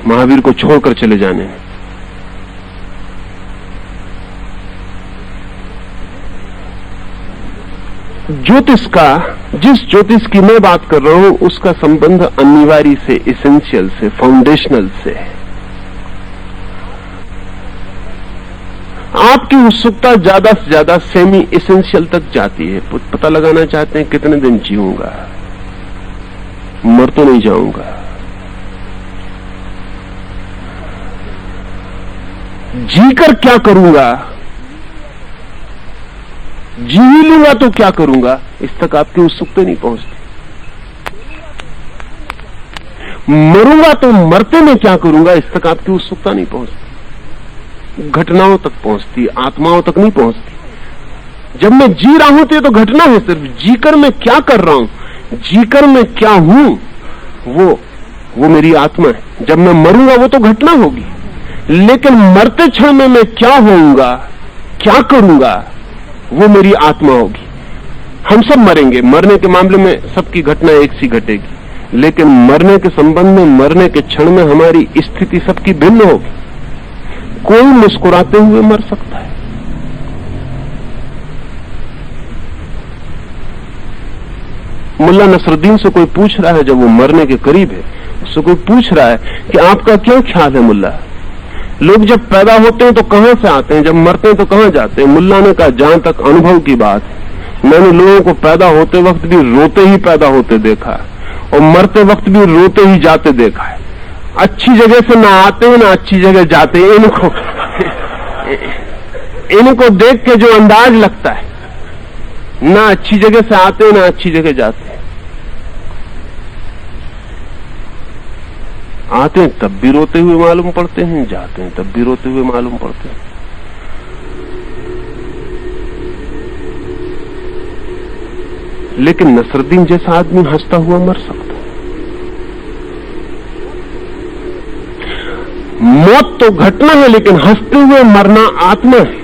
महावीर को छोड़कर चले जाने में। ज्योतिष का, जिस ज्योतिष की मैं बात कर रहा हूं, उसका संबंध अनिवार्य से, इसेंशियल से, फाउंडेशनल से है। आपकी उत्सुकता ज्यादा से ज्यादा सेमी इसेंशियल तक जाती है। पता लगाना चाहते हैं कितने दिन जीऊंगा, मर तो नहीं जाऊंगा, जीकर क्या करूंगा, जी ही लूंगा तो क्या करूंगा, इस तक आपकी उत्सुकता नहीं पहुंचती। मरूंगा तो मरते में क्या करूंगा, इस तक आपकी उत्सुकता नहीं पहुंचती। घटनाओं तक पहुंचती, आत्माओं तक नहीं पहुंचती। जब मैं जी रहा हूं तो ये तो घटना है, सिर्फ जीकर मैं क्या कर रहा हूं, जीकर मैं क्या हूं, वो मेरी आत्मा है। जब मैं मरूंगा वो तो घटना होगी, लेकिन मरते क्षण में मैं क्या होऊंगा, क्या करूंगा, वो मेरी आत्मा होगी। हम सब मरेंगे, मरने के मामले में सबकी घटना एक सी घटेगी, लेकिन मरने के संबंध में, मरने के क्षण में हमारी स्थिति सबकी भिन्न होगी। कोई मुस्कुराते हुए मर सकता है, मुल्ला नसरुद्दीन से कोई पूछ रहा है, जब वो मरने के करीब है, उससे कोई पूछ रहा है कि आपका क्या ख्याल है मुल्ला, लोग जब पैदा होते हैं तो कहां से आते हैं, जब मरते हैं तो कहां जाते हैं? मुल्ला ने कहा, जहां तक अनुभव की बात है, मैंने लोगों को पैदा होते वक्त भी रोते ही पैदा होते देखा और मरते वक्त भी रोते ही जाते देखा है। अच्छी जगह से ना आते हैं ना अच्छी जगह जाते हैं। इनको देख के जो अंदाज लगता है, ना अच्छी जगह से आते हैं ना अच्छी जगह जाते हैं। आते हैं तब भी रोते हुए मालूम पड़ते हैं, जाते हैं तब भी रोते हुए मालूम पड़ते हैं। लेकिन नसरुद्दीन जैसा आदमी हंसता हुआ मर सकता है। मौत तो घटना है, लेकिन हंसते हुए मरना आत्मा है।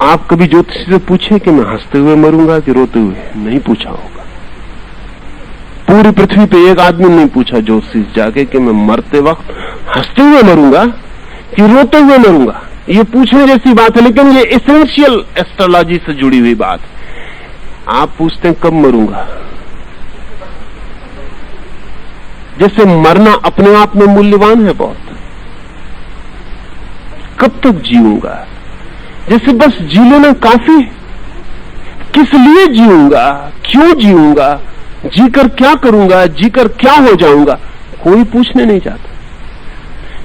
आप कभी ज्योतिषी से पूछे कि मैं हंसते हुए मरूंगा कि रोते हुए? नहीं पूछा होगा। पूरी पृथ्वी पे एक आदमी नहीं पूछा ज्योतिषी जाके कि मैं मरते वक्त हंसते हुए मरूंगा कि रोते हुए मरूंगा। ये पूछने जैसी बात है, लेकिन ये एसेंशियल एस्ट्रोलॉजी से जुड़ी हुई बात है। आप पूछते हैं कब मरूंगा, जैसे मरना अपने आप में मूल्यवान है बहुत। कब तक जीऊंगा, जैसे बस जी लेना काफी। किस लिए जीऊंगा, क्यों जीऊंगा, जीकर क्या करूंगा, जीकर क्या हो जाऊंगा, कोई पूछने नहीं जाता।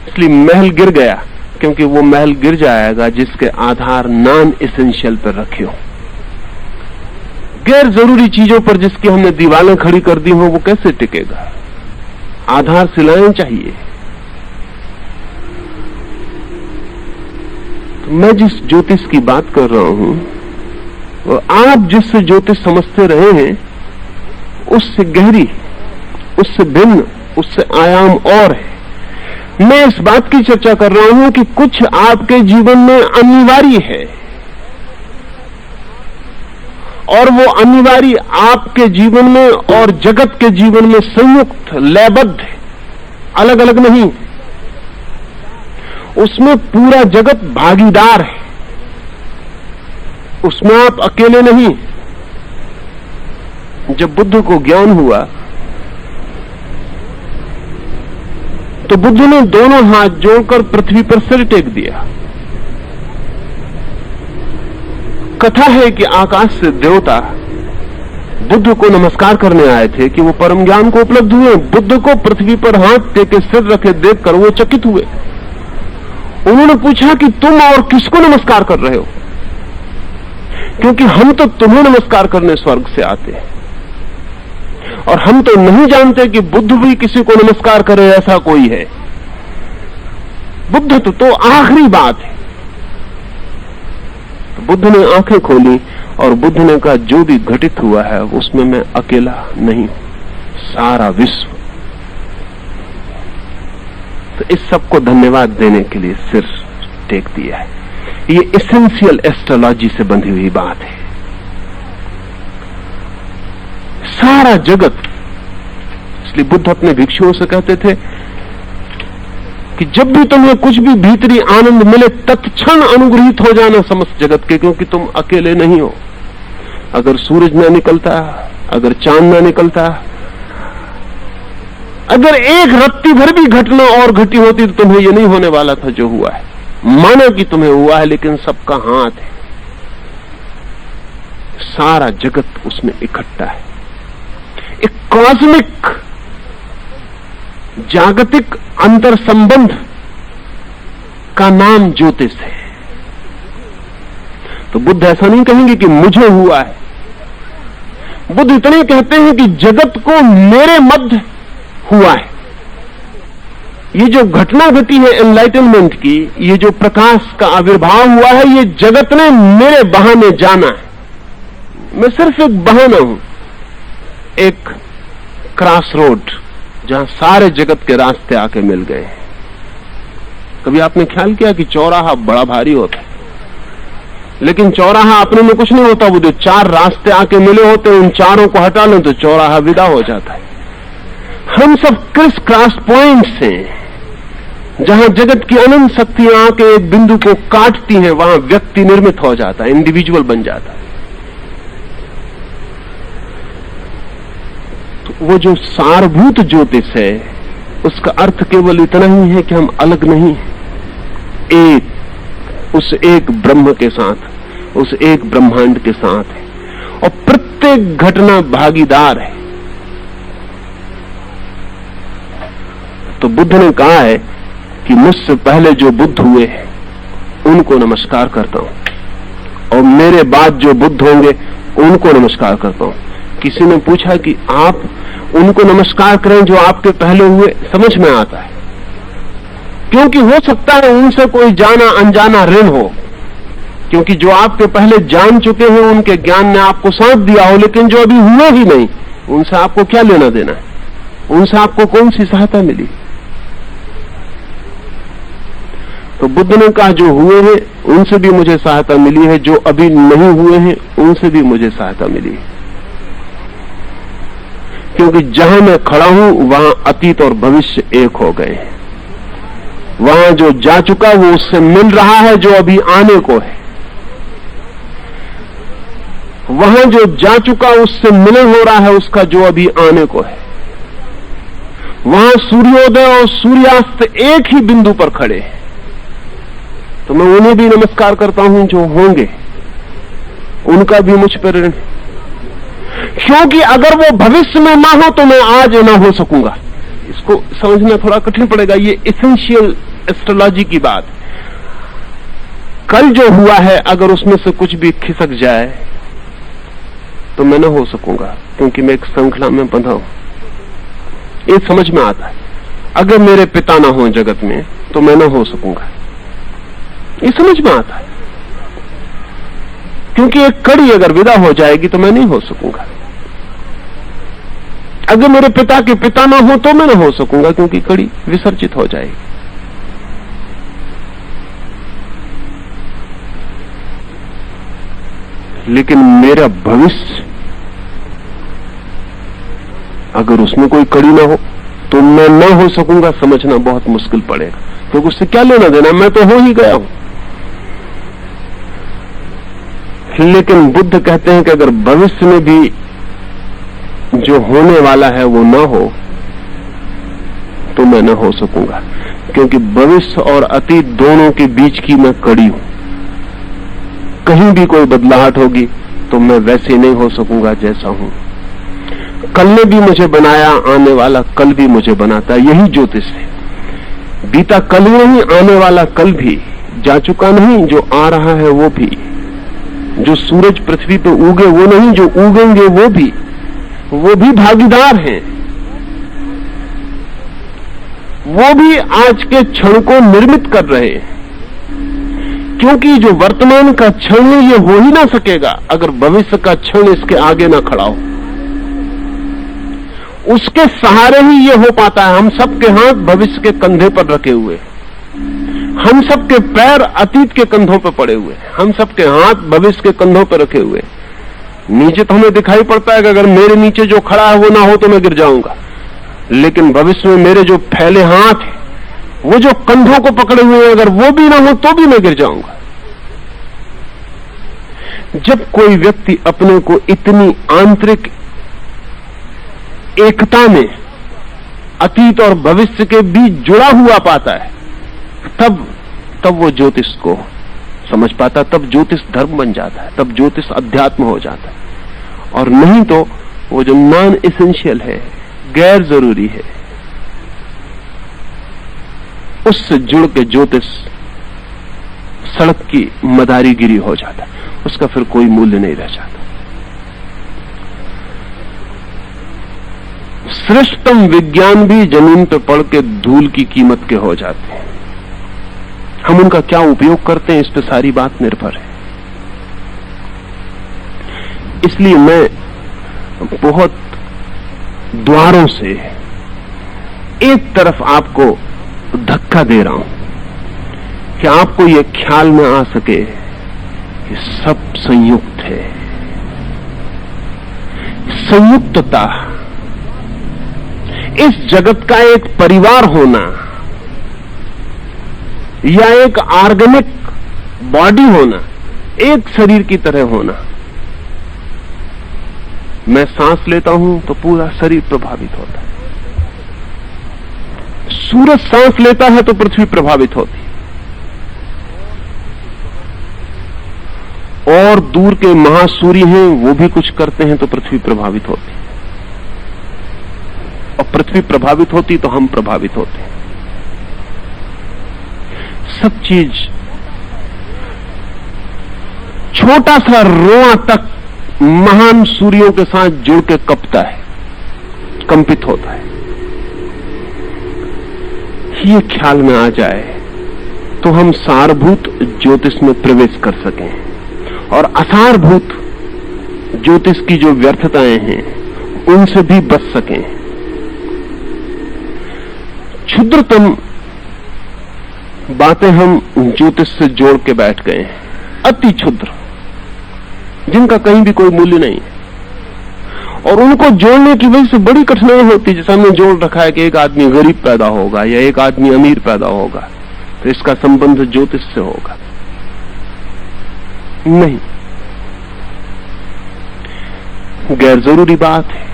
इसलिए महल गिर गया, क्योंकि वो महल गिर जाएगा जिसके आधार नॉन एसेंशियल पर रखे हो। गैर जरूरी चीजों पर जिसकी हमने दीवारें खड़ी कर दी हो, वो कैसे टिकेगा? आधारशिलाएं चाहिए। तो मैं जिस ज्योतिष की बात कर रहा हूं, वो आप जिससे ज्योतिष समझते रहे हैं उससे गहरी, उससे भिन्न, उससे आयाम और है। मैं इस बात की चर्चा कर रहा हूं कि कुछ आपके जीवन में अनिवार्य है, और वो अनिवार्य आपके जीवन में और जगत के जीवन में संयुक्त, लयबद्ध है, अलग अलग नहीं। उसमें पूरा जगत भागीदार है, उसमें आप अकेले नहीं। जब बुद्ध को ज्ञान हुआ तो बुद्ध ने दोनों हाथ जोड़कर पृथ्वी पर सिर टेक दिया। कथा है कि आकाश से देवता बुद्ध को नमस्कार करने आए थे कि वो परम ज्ञान को उपलब्ध हुए। बुद्ध को पृथ्वी पर हाथ टेके सिर रखे देखकर वो चकित हुए। उन्होंने पूछा कि तुम और किसको नमस्कार कर रहे हो, क्योंकि हम तो तुम्हें नमस्कार करने स्वर्ग से आते हैं, और हम तो नहीं जानते कि बुद्ध भी किसी को नमस्कार करे ऐसा कोई है। बुद्ध तो आखिरी बात है। तो बुद्ध ने आंखें खोली और बुद्ध ने कहा, जो भी घटित हुआ है उसमें मैं अकेला नहीं, सारा विश्व। तो इस सबको धन्यवाद देने के लिए सिर टेक दिया है। ये एसेंशियल एस्ट्रोलॉजी से बंधी हुई बात है। सारा जगत, इसलिए बुद्ध अपने भिक्षुओं से कहते थे कि जब भी तुम्हें कुछ भी भीतरी आनंद मिले तत्क्षण अनुग्रहित हो जाना समस्त जगत के, क्योंकि तुम अकेले नहीं हो। अगर सूरज न निकलता, अगर चांद न निकलता, अगर एक रत्ती भर भी घटना और घटी होती तो तुम्हें यह नहीं होने वाला था जो हुआ है। माना कि तुम्हें हुआ है, लेकिन सबका हाथ है, सारा जगत उसमें इकट्ठा है। एक कॉस्मिक जागतिक अंतर संबंध का नाम ज्योतिष है। तो बुद्ध ऐसा नहीं कहेंगे कि मुझे हुआ है। बुद्ध इतने कहते हैं कि जगत को मेरे मध्य हुआ है। ये जो घटना घटी है एनलाइटनमेंट की, ये जो प्रकाश का आविर्भाव हुआ है, ये जगत ने मेरे बहाने जाना है। मैं सिर्फ एक बहाना हूं, एक क्रॉस रोड जहां सारे जगत के रास्ते आके मिल गए। कभी आपने ख्याल किया कि चौराहा बड़ा भारी होता है, लेकिन चौराहा अपने में कुछ नहीं होता। वो जो चार रास्ते आके मिले होते हैं, उन चारों को हटा लो तो चौराहा विदा हो जाता है। हम सब क्रिस क्रॉस पॉइंट्स हैं, जहां जगत की अनंत शक्तियां आके एक बिंदु को काटती हैं, वहां व्यक्ति निर्मित हो जाता है, इंडिविजुअल बन जाता है। तो वो जो सारभूत ज्योतिष है, उसका अर्थ केवल इतना ही है कि हम अलग नहीं, एक, उस एक ब्रह्म के साथ, उस एक ब्रह्मांड के साथ है, और प्रत्येक घटना भागीदार है। तो बुद्ध ने कहा है कि मुझसे पहले जो बुद्ध हुए हैं उनको नमस्कार करता हूं, और मेरे बाद जो बुद्ध होंगे उनको नमस्कार करता हूं। किसी ने पूछा कि आप उनको नमस्कार करें जो आपके पहले हुए, समझ में आता है, क्योंकि हो सकता है उनसे कोई जाना अनजाना ऋण हो, क्योंकि जो आपके पहले जान चुके हैं उनके ज्ञान ने आपको साथ दिया हो, लेकिन जो अभी हुए ही नहीं उनसे आपको क्या लेना देना है, उनसे आपको कौन सी सहायता मिली। तो बुद्ध ने कहा जो हुए हैं उनसे भी मुझे सहायता मिली है, जो अभी नहीं हुए हैं उनसे भी मुझे सहायता मिली है। क्योंकि जहां मैं खड़ा हूं वहां अतीत और भविष्य एक हो गए हैं। वहां जो जा चुका वो उससे मिल रहा है जो अभी आने को है। वहां जो जा चुका उससे मिलन हो रहा है उसका जो अभी आने को है। वहां सूर्योदय और सूर्यास्त एक ही बिंदु पर खड़े हैं। तो मैं उन्हें भी नमस्कार करता हूं जो होंगे, उनका भी मुझ पर ऋण। क्योंकि अगर वो भविष्य में ना हो तो मैं आज ना हो सकूंगा। इसको समझना थोड़ा कठिन पड़ेगा, ये एसेंशियल एस्ट्रोलॉजी की बात। कल जो हुआ है अगर उसमें से कुछ भी खिसक जाए तो मैं न हो सकूंगा, क्योंकि मैं एक श्रृंखला में बंधा हूं। ये समझ में आता है। अगर मेरे पिता ना हो जगत में तो मैं न हो सकूंगा, ये समझ में आता है। क्योंकि एक कड़ी अगर विदा हो जाएगी तो मैं नहीं हो सकूंगा। अगर मेरे पिता के पिता ना हो तो मैं न हो सकूंगा, क्योंकि कड़ी विसर्जित हो जाएगी। लेकिन मेरा भविष्य अगर उसमें कोई कड़ी ना हो तो मैं न हो सकूंगा, समझना बहुत मुश्किल पड़ेगा। क्योंकि उससे क्या लेना देना, मैं तो हो ही गया हूं। लेकिन बुद्ध कहते हैं कि अगर भविष्य में भी जो होने वाला है वो न हो तो मैं न हो सकूंगा, क्योंकि भविष्य और अतीत दोनों के बीच की मैं कड़ी हूं। कहीं भी कोई बदलाहट होगी तो मैं वैसे नहीं हो सकूंगा जैसा हूं। कल ने भी मुझे बनाया, आने वाला कल भी मुझे बनाता है। यही ज्योतिष है। बीता कल ही नहीं, आने वाला कल भी, जा चुका नहीं, जो आ रहा है वो भी, जो सूरज पृथ्वी पे उगे वो नहीं, जो उगेंगे वो भी भागीदार हैं। वो भी आज के क्षण को निर्मित कर रहे हैं। क्योंकि जो वर्तमान का क्षण है ये हो ही ना सकेगा अगर भविष्य का क्षण इसके आगे ना खड़ा हो। उसके सहारे ही ये हो पाता है। हम सबके हाथ भविष्य के कंधे पर रखे हुए, हम सबके पैर अतीत के कंधों पर पड़े हुए, हम सबके हाथ भविष्य के कंधों पर रखे हुए। नीचे तो हमें दिखाई पड़ता है कि अगर मेरे नीचे जो खड़ा है वो ना हो तो मैं गिर जाऊंगा, लेकिन भविष्य में मेरे जो फैले हाथ हैं, वो जो कंधों को पकड़े हुए हैं, अगर वो भी ना हो तो भी मैं गिर जाऊंगा। जब कोई व्यक्ति अपने को इतनी आंतरिक एकता में अतीत और भविष्य के बीच जुड़ा हुआ पाता है, तब वो ज्योतिष को समझ पाता, तब ज्योतिष धर्म बन जाता है, तब ज्योतिष अध्यात्म हो जाता है। और नहीं तो वो जो नॉन एसेंशियल है, गैर जरूरी है, उससे जुड़ के ज्योतिष सड़क की मदारीगिरी हो जाता है। उसका फिर कोई मूल्य नहीं रह जाता। श्रेष्ठतम विज्ञान भी जमीन पर पड़ के धूल की कीमत के हो जाते हैं। हम उनका क्या उपयोग करते हैं इस पर सारी बात निर्भर है। इसलिए मैं बहुत द्वारों से एक तरफ आपको धक्का दे रहा हूं कि आपको यह ख्याल में आ सके कि सब संयुक्त है। संयुक्तता, इस जगत का एक परिवार होना या एक ऑर्गेनिक बॉडी होना, एक शरीर की तरह होना। मैं सांस लेता हूं तो पूरा शरीर प्रभावित होता है। सूरज सांस लेता है तो पृथ्वी प्रभावित होती है, और दूर के महासूर्य हैं वो भी कुछ करते हैं तो पृथ्वी प्रभावित होती है, और पृथ्वी प्रभावित होती तो हम प्रभावित होते हैं। सब चीज, छोटा सा रोआ तक महान सूर्यों के साथ जुड़ के कपता है, कंपित होता है। ये ख्याल में आ जाए तो हम सारभूत ज्योतिष में प्रवेश कर सकें और असारभूत ज्योतिष की जो व्यर्थताएं हैं उनसे भी बच सकें। क्षुद्रतम बातें हम ज्योतिष से जोड़ के बैठ गए हैं, अति क्षुद्र, जिनका कहीं भी कोई मूल्य नहीं है, और उनको जोड़ने की वजह से बड़ी कठिनाई होती है। जैसे हमने जोड़ रखा है कि एक आदमी गरीब पैदा होगा या एक आदमी अमीर पैदा होगा तो इसका संबंध ज्योतिष से होगा। नहीं, गैर जरूरी बात है।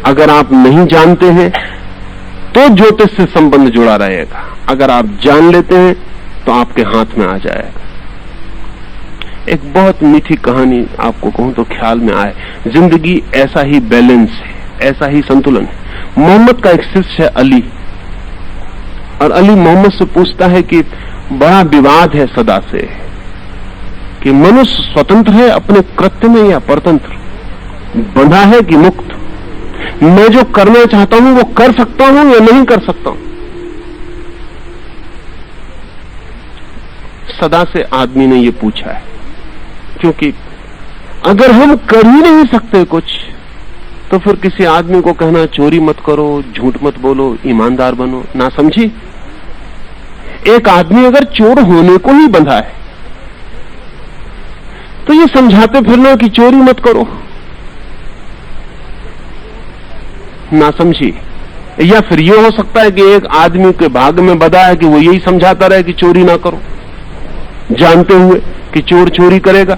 अगर आप नहीं जानते हैं तो ज्योतिष से संबंध जुड़ा रहेगा, अगर आप जान लेते हैं तो आपके हाथ में आ जाएगा। एक बहुत मीठी कहानी आपको कहूं तो ख्याल में आए। जिंदगी ऐसा ही बैलेंस है, ऐसा ही संतुलन है। मोहम्मद का एक शिष्य है अली, और अली मोहम्मद से पूछता है कि बड़ा विवाद है सदा से कि मनुष्य स्वतंत्र है अपने कृत्य में या परतंत्र, बंधा है कि मुक्त, मैं जो करना चाहता हूं वो कर सकता हूं या नहीं कर सकता हूं। सदा से आदमी ने ये पूछा है, क्योंकि अगर हम कर ही नहीं सकते कुछ तो फिर किसी आदमी को कहना चोरी मत करो, झूठ मत बोलो, ईमानदार बनो, ना समझी। एक आदमी अगर चोर होने को ही बंधा है तो ये समझाते फिरना कि चोरी मत करो, ना समझी। या फिर ये हो सकता है कि एक आदमी के भाग में बंधा है कि वो यही समझाता रहे कि चोरी ना करो, जानते हुए कि चोर चोरी करेगा,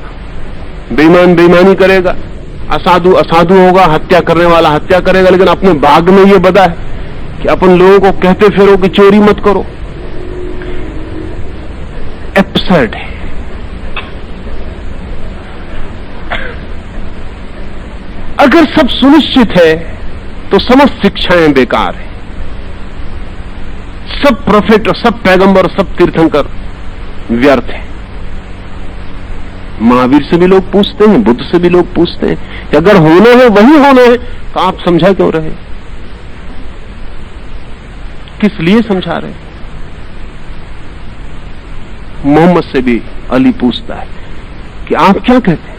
बेईमान बेईमानी करेगा, असाधु असाधु होगा, हत्या करने वाला हत्या करेगा, लेकिन अपने भाग में ये बंधा है कि अपन लोगों को कहते फिरो कि चोरी मत करो। एब्सर्ड है। अगर सब सुनिश्चित है तो समस्त शिक्षाएं बेकार है। सब प्रोफेट और सब पैगंबर, सब तीर्थंकर व्यर्थ है। महावीर से भी लोग पूछते हैं, बुद्ध से भी लोग पूछते हैं कि अगर होना है वही होना है तो आप समझा क्यों रहे, किस लिए समझा रहे। मोहम्मद से भी अली पूछता है कि आप क्या कहते हैं।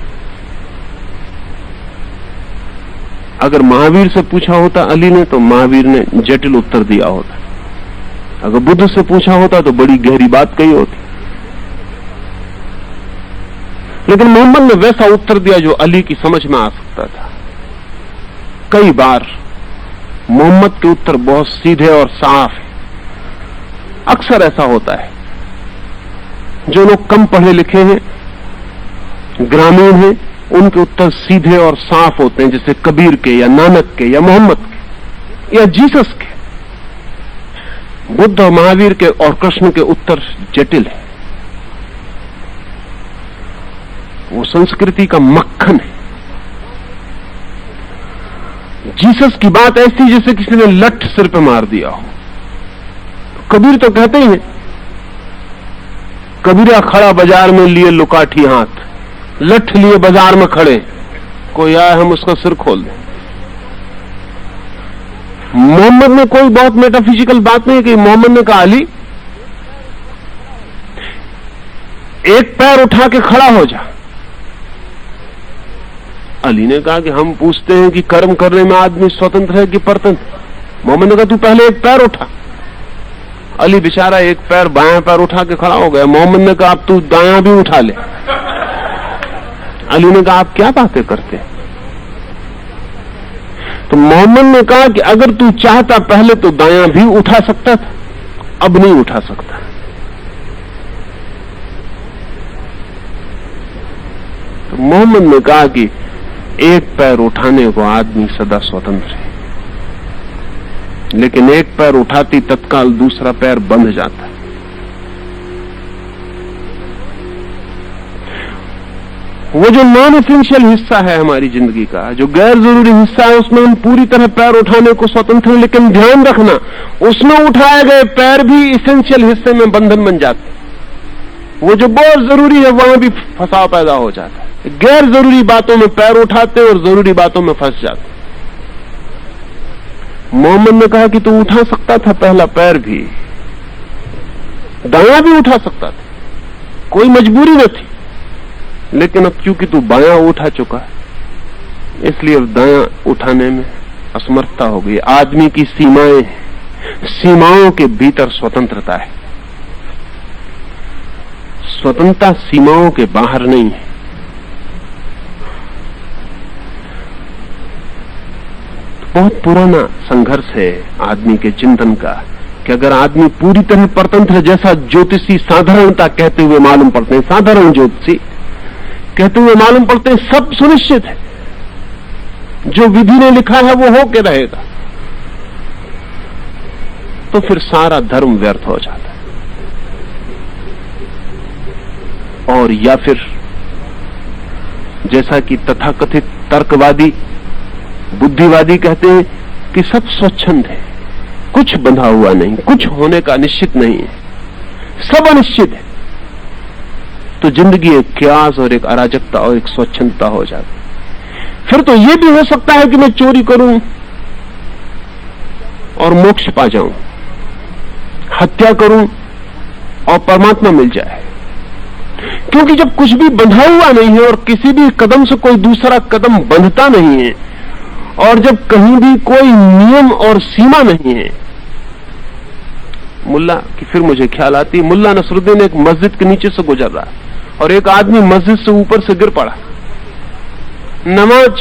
अगर महावीर से पूछा होता अली ने तो महावीर ने जटिल उत्तर दिया होता, अगर बुद्ध से पूछा होता तो बड़ी गहरी बात कही होती, लेकिन मोहम्मद ने वैसा उत्तर दिया जो अली की समझ में आ सकता था। कई बार मोहम्मद के उत्तर बहुत सीधे और साफ है। अक्सर ऐसा होता है, जो लोग कम पढ़े लिखे हैं, ग्रामीण हैं, उनके उत्तर सीधे और साफ होते हैं, जैसे कबीर के या नानक के या मोहम्मद के या जीसस के। बुद्ध और महावीर के और कृष्ण के उत्तर जटिल है। वो संस्कृति का मक्खन है। जीसस की बात ऐसी जैसे किसी ने लठ सिर पे मार दिया हो। कबीर तो कहते ही हैं, कबीरा खड़ा बाजार में लिए लुकाठी हाथ, लठ लिए बाजार में खड़े, कोई आए हम उसका सिर खोल दें। मोहम्मद ने कोई बहुत मेटाफिजिकल बात नहीं की। मोहम्मद ने कहा अली एक पैर उठा के खड़ा हो जा। अली ने कहा कि हम पूछते हैं कि कर्म करने में आदमी स्वतंत्र है कि परतंत्र। मोहम्मद ने कहा तू पहले एक पैर उठा। अली बेचारा एक पैर बायां पैर उठा के खड़ा हो गया। मोहम्मद ने कहा अब तू दायां भी उठा ले। अली ने कहा आप क्या बातें करते हैं। तो मोहम्मद ने कहा कि अगर तू चाहता पहले तो दायां भी उठा सकता था, अब नहीं उठा सकता। तो मोहम्मद ने कहा कि एक पैर उठाने को आदमी सदा स्वतंत्र है, लेकिन एक पैर उठाती तत्काल दूसरा पैर बंध जाता है। वो जो नॉन एसेंशियल हिस्सा है हमारी जिंदगी का, जो गैर जरूरी हिस्सा है, उसमें हम पूरी तरह पैर उठाने को स्वतंत्र हैं, लेकिन ध्यान रखना उसमें उठाए गए पैर भी इसेंशियल हिस्से में बंधन बन जाते हैं। वो जो बहुत जरूरी है वहां भी फंसाव पैदा हो जाता है। गैर जरूरी बातों में पैर उठाते और जरूरी बातों में फंस जाते। मोहम्मद ने कहा कि तू उठा सकता था पहला पैर भी, दायां भी उठा सकता था, कोई मजबूरी न थी, लेकिन अब क्योंकि तू बायां उठा चुका है इसलिए अब दायां उठाने में असमर्थता हो गई। आदमी की सीमाएं, सीमाओं के भीतर स्वतंत्रता है। स्वतंत्रता सीमाओं के बाहर नहीं है। बहुत पुराना संघर्ष है आदमी के चिंतन का कि अगर आदमी पूरी तरह परतंत्र, जैसा ज्योतिषी साधारणता कहते हुए मालूम पड़ते हैं, साधारण ज्योतिषी कहते हुए मालूम पड़ते हैं सब सुनिश्चित है, जो विधि ने लिखा है वो होके रहेगा, तो फिर सारा धर्म व्यर्थ हो जाता है। और या फिर जैसा कि तथाकथित तर्कवादी, बुद्धिवादी कहते हैं कि सब स्वच्छंद है, कुछ बंधा हुआ नहीं, कुछ होने का निश्चित नहीं है, सब अनिश्चित है, तो जिंदगी एक क्यास और एक अराजकता और एक स्वच्छंदता हो जाती। फिर तो यह भी हो सकता है कि मैं चोरी करूं और मोक्ष पा जाऊं, हत्या करूं और परमात्मा मिल जाए, क्योंकि जब कुछ भी बंधा हुआ नहीं है और किसी भी कदम से कोई दूसरा कदम बंधता नहीं है, और जब कहीं भी कोई नियम और सीमा नहीं है। मुल्ला की फिर मुझे ख्याल आती है, मुल्ला नसरुद्दीन एक मस्जिद के नीचे से गुजर रहा और एक आदमी मस्जिद से ऊपर से गिर पड़ा, नमाज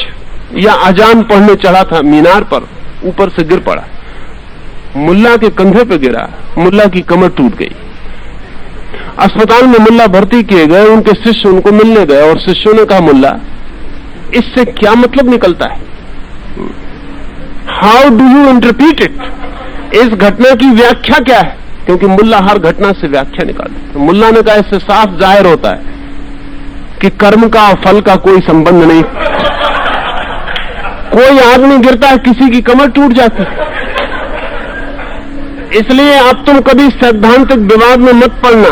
या अजान पढ़ने चढ़ा था मीनार पर, ऊपर से गिर पड़ा, मुल्ला के कंधे पे गिरा, मुल्ला की कमर टूट गई। अस्पताल में मुल्ला भर्ती किए गए, उनके शिष्य उनको मिलने गए और शिष्यों ने कहा, मुल्ला इससे क्या मतलब निकलता है, how do you interpret it, इस घटना की व्याख्या क्या है, क्योंकि मुल्ला हर घटना से व्याख्या निकालते। तो मुल्ला ने कहा इससे साफ जाहिर होता है कि कर्म का और फल का कोई संबंध नहीं। कोई आदमी गिरता है, किसी की कमर टूट जाती, इसलिए अब तुम कभी सैद्धांतिक विवाद में मत पड़ना।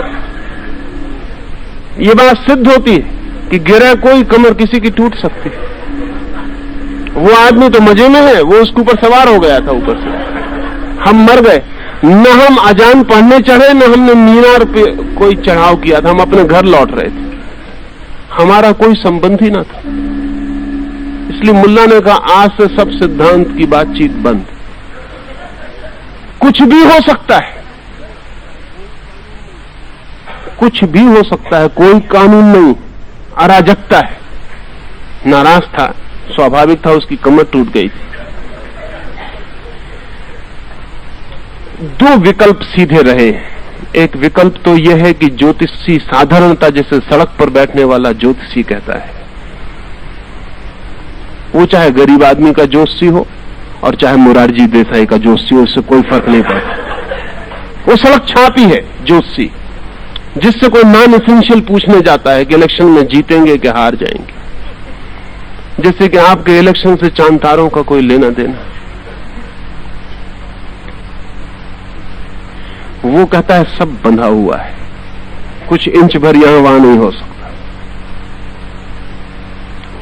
ये बात सिद्ध होती है कि गिरा कोई, कमर किसी की टूट सकती। वो आदमी तो मजे में है, वो उसके ऊपर सवार हो गया था ऊपर से, हम मर गए। न हम अजान पढ़ने चढ़े, न हमने मीनार पे कोई चढ़ाव किया था, हम अपने घर लौट रहे थे, हमारा कोई संबंध ही ना था। इसलिए मुल्ला ने कहा आज से सब सिद्धांत की बातचीत बंद, कुछ भी हो सकता है, कुछ भी हो सकता है, कोई कानून नहीं, अराजकता है। नाराज था, स्वाभाविक था, उसकी कमर टूट गई थी। दो विकल्प सीधे रहे। एक विकल्प तो यह है कि ज्योतिषी साधारणता, जैसे सड़क पर बैठने वाला ज्योतिषी कहता है, वो चाहे गरीब आदमी का ज्योतिषी हो और चाहे मुरारजी देसाई का ज्योतिषी हो, उससे कोई फर्क नहीं पड़ता। वो सड़क छापी है ज्योतिषी, जिससे कोई नॉन एसेंशियल पूछने जाता है कि इलेक्शन में जीतेंगे कि हार जाएंगे, जैसे कि आपके इलेक्शन से चांद तारों का कोई लेना देना। वो कहता है सब बंधा हुआ है, कुछ इंच भर यहां वहां नहीं हो सकता।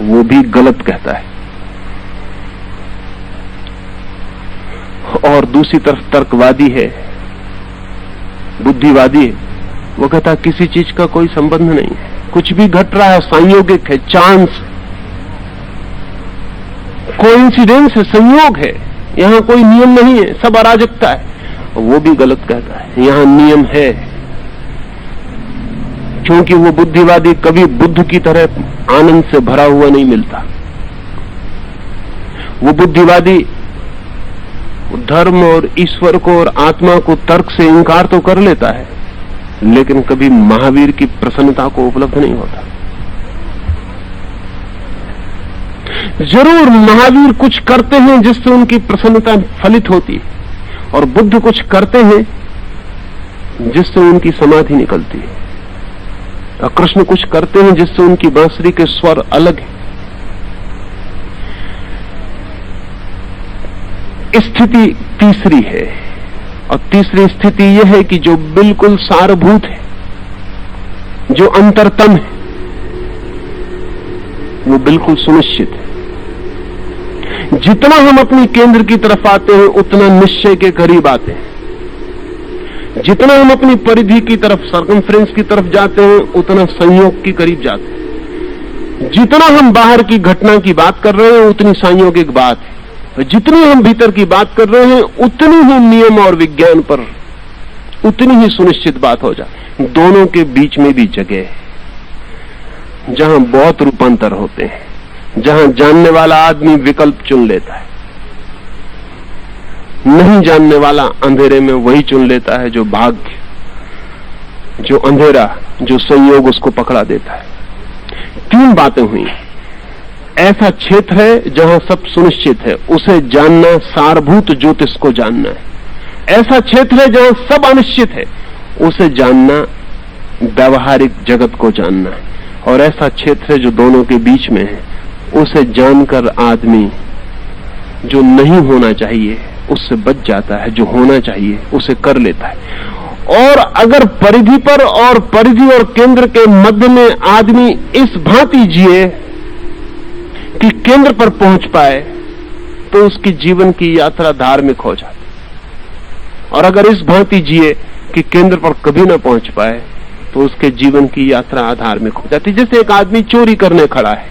वो भी गलत कहता है। और दूसरी तरफ तर्कवादी है, बुद्धिवादी है, वो कहता है किसी चीज का कोई संबंध नहीं है, कुछ भी घट रहा है संयोगिक है, चांस, कोइंसिडेंस है, संयोग है, यहां कोई नियम नहीं है, सब अराजकता है। वो भी गलत कहता है, यहां नियम है, क्योंकि वो बुद्धिवादी कभी बुद्ध की तरह आनंद से भरा हुआ नहीं मिलता। वो बुद्धिवादी धर्म और ईश्वर को और आत्मा को तर्क से इंकार तो कर लेता है, लेकिन कभी महावीर की प्रसन्नता को उपलब्ध नहीं होता। जरूर महावीर कुछ करते हैं जिससे उनकी प्रसन्नता फलित होती है, और बुद्ध कुछ करते हैं जिससे उनकी समाधि निकलती है, और कृष्ण कुछ करते हैं जिससे उनकी बांसुरी के स्वर अलग है। स्थिति तीसरी है, और तीसरी स्थिति यह है कि जो बिल्कुल सारभूत है, जो अंतरतम है, वो बिल्कुल सुनिश्चित है। जितना हम अपनी केंद्र की तरफ आते हैं उतना निश्चय के करीब आते हैं, जितना हम अपनी परिधि की तरफ, सर्कमफ्रेंस की तरफ जाते हैं उतना संयोग के करीब जाते हैं। जितना हम बाहर की घटना की बात कर रहे हैं उतनी संयोगिक बात है, जितनी हम भीतर की बात कर रहे हैं उतनी ही नियम और विज्ञान पर उतनी ही सुनिश्चित बात हो जाए। दोनों के बीच में भी जगह है जहां बहुत रूपांतर होते हैं, जहां जानने वाला आदमी विकल्प चुन लेता है, नहीं जानने वाला अंधेरे में वही चुन लेता है जो भाग्य, जो अंधेरा, जो संयोग उसको पकड़ा देता है। 3 बातें हुई। ऐसा क्षेत्र है जहां सब सुनिश्चित है, उसे जानना सारभूत ज्योतिष को जानना है। ऐसा क्षेत्र है जहां सब अनिश्चित है, उसे जानना व्यवहारिक जगत को जानना है। और ऐसा क्षेत्र है जो दोनों के बीच में है, उसे जानकर आदमी जो नहीं होना चाहिए उससे बच जाता है, जो होना चाहिए उसे कर लेता है। और अगर परिधि पर और परिधि और केंद्र के मध्य में आदमी इस भांति जिए कि केंद्र पर पहुंच पाए तो उसकी जीवन की यात्रा धार्मिक हो जाती। और अगर इस भांति जिए कि केंद्र पर कभी ना पहुंच पाए तो उसके जीवन की यात्रा अधार्मिक हो जाती। जैसे एक आदमी चोरी करने खड़ा है,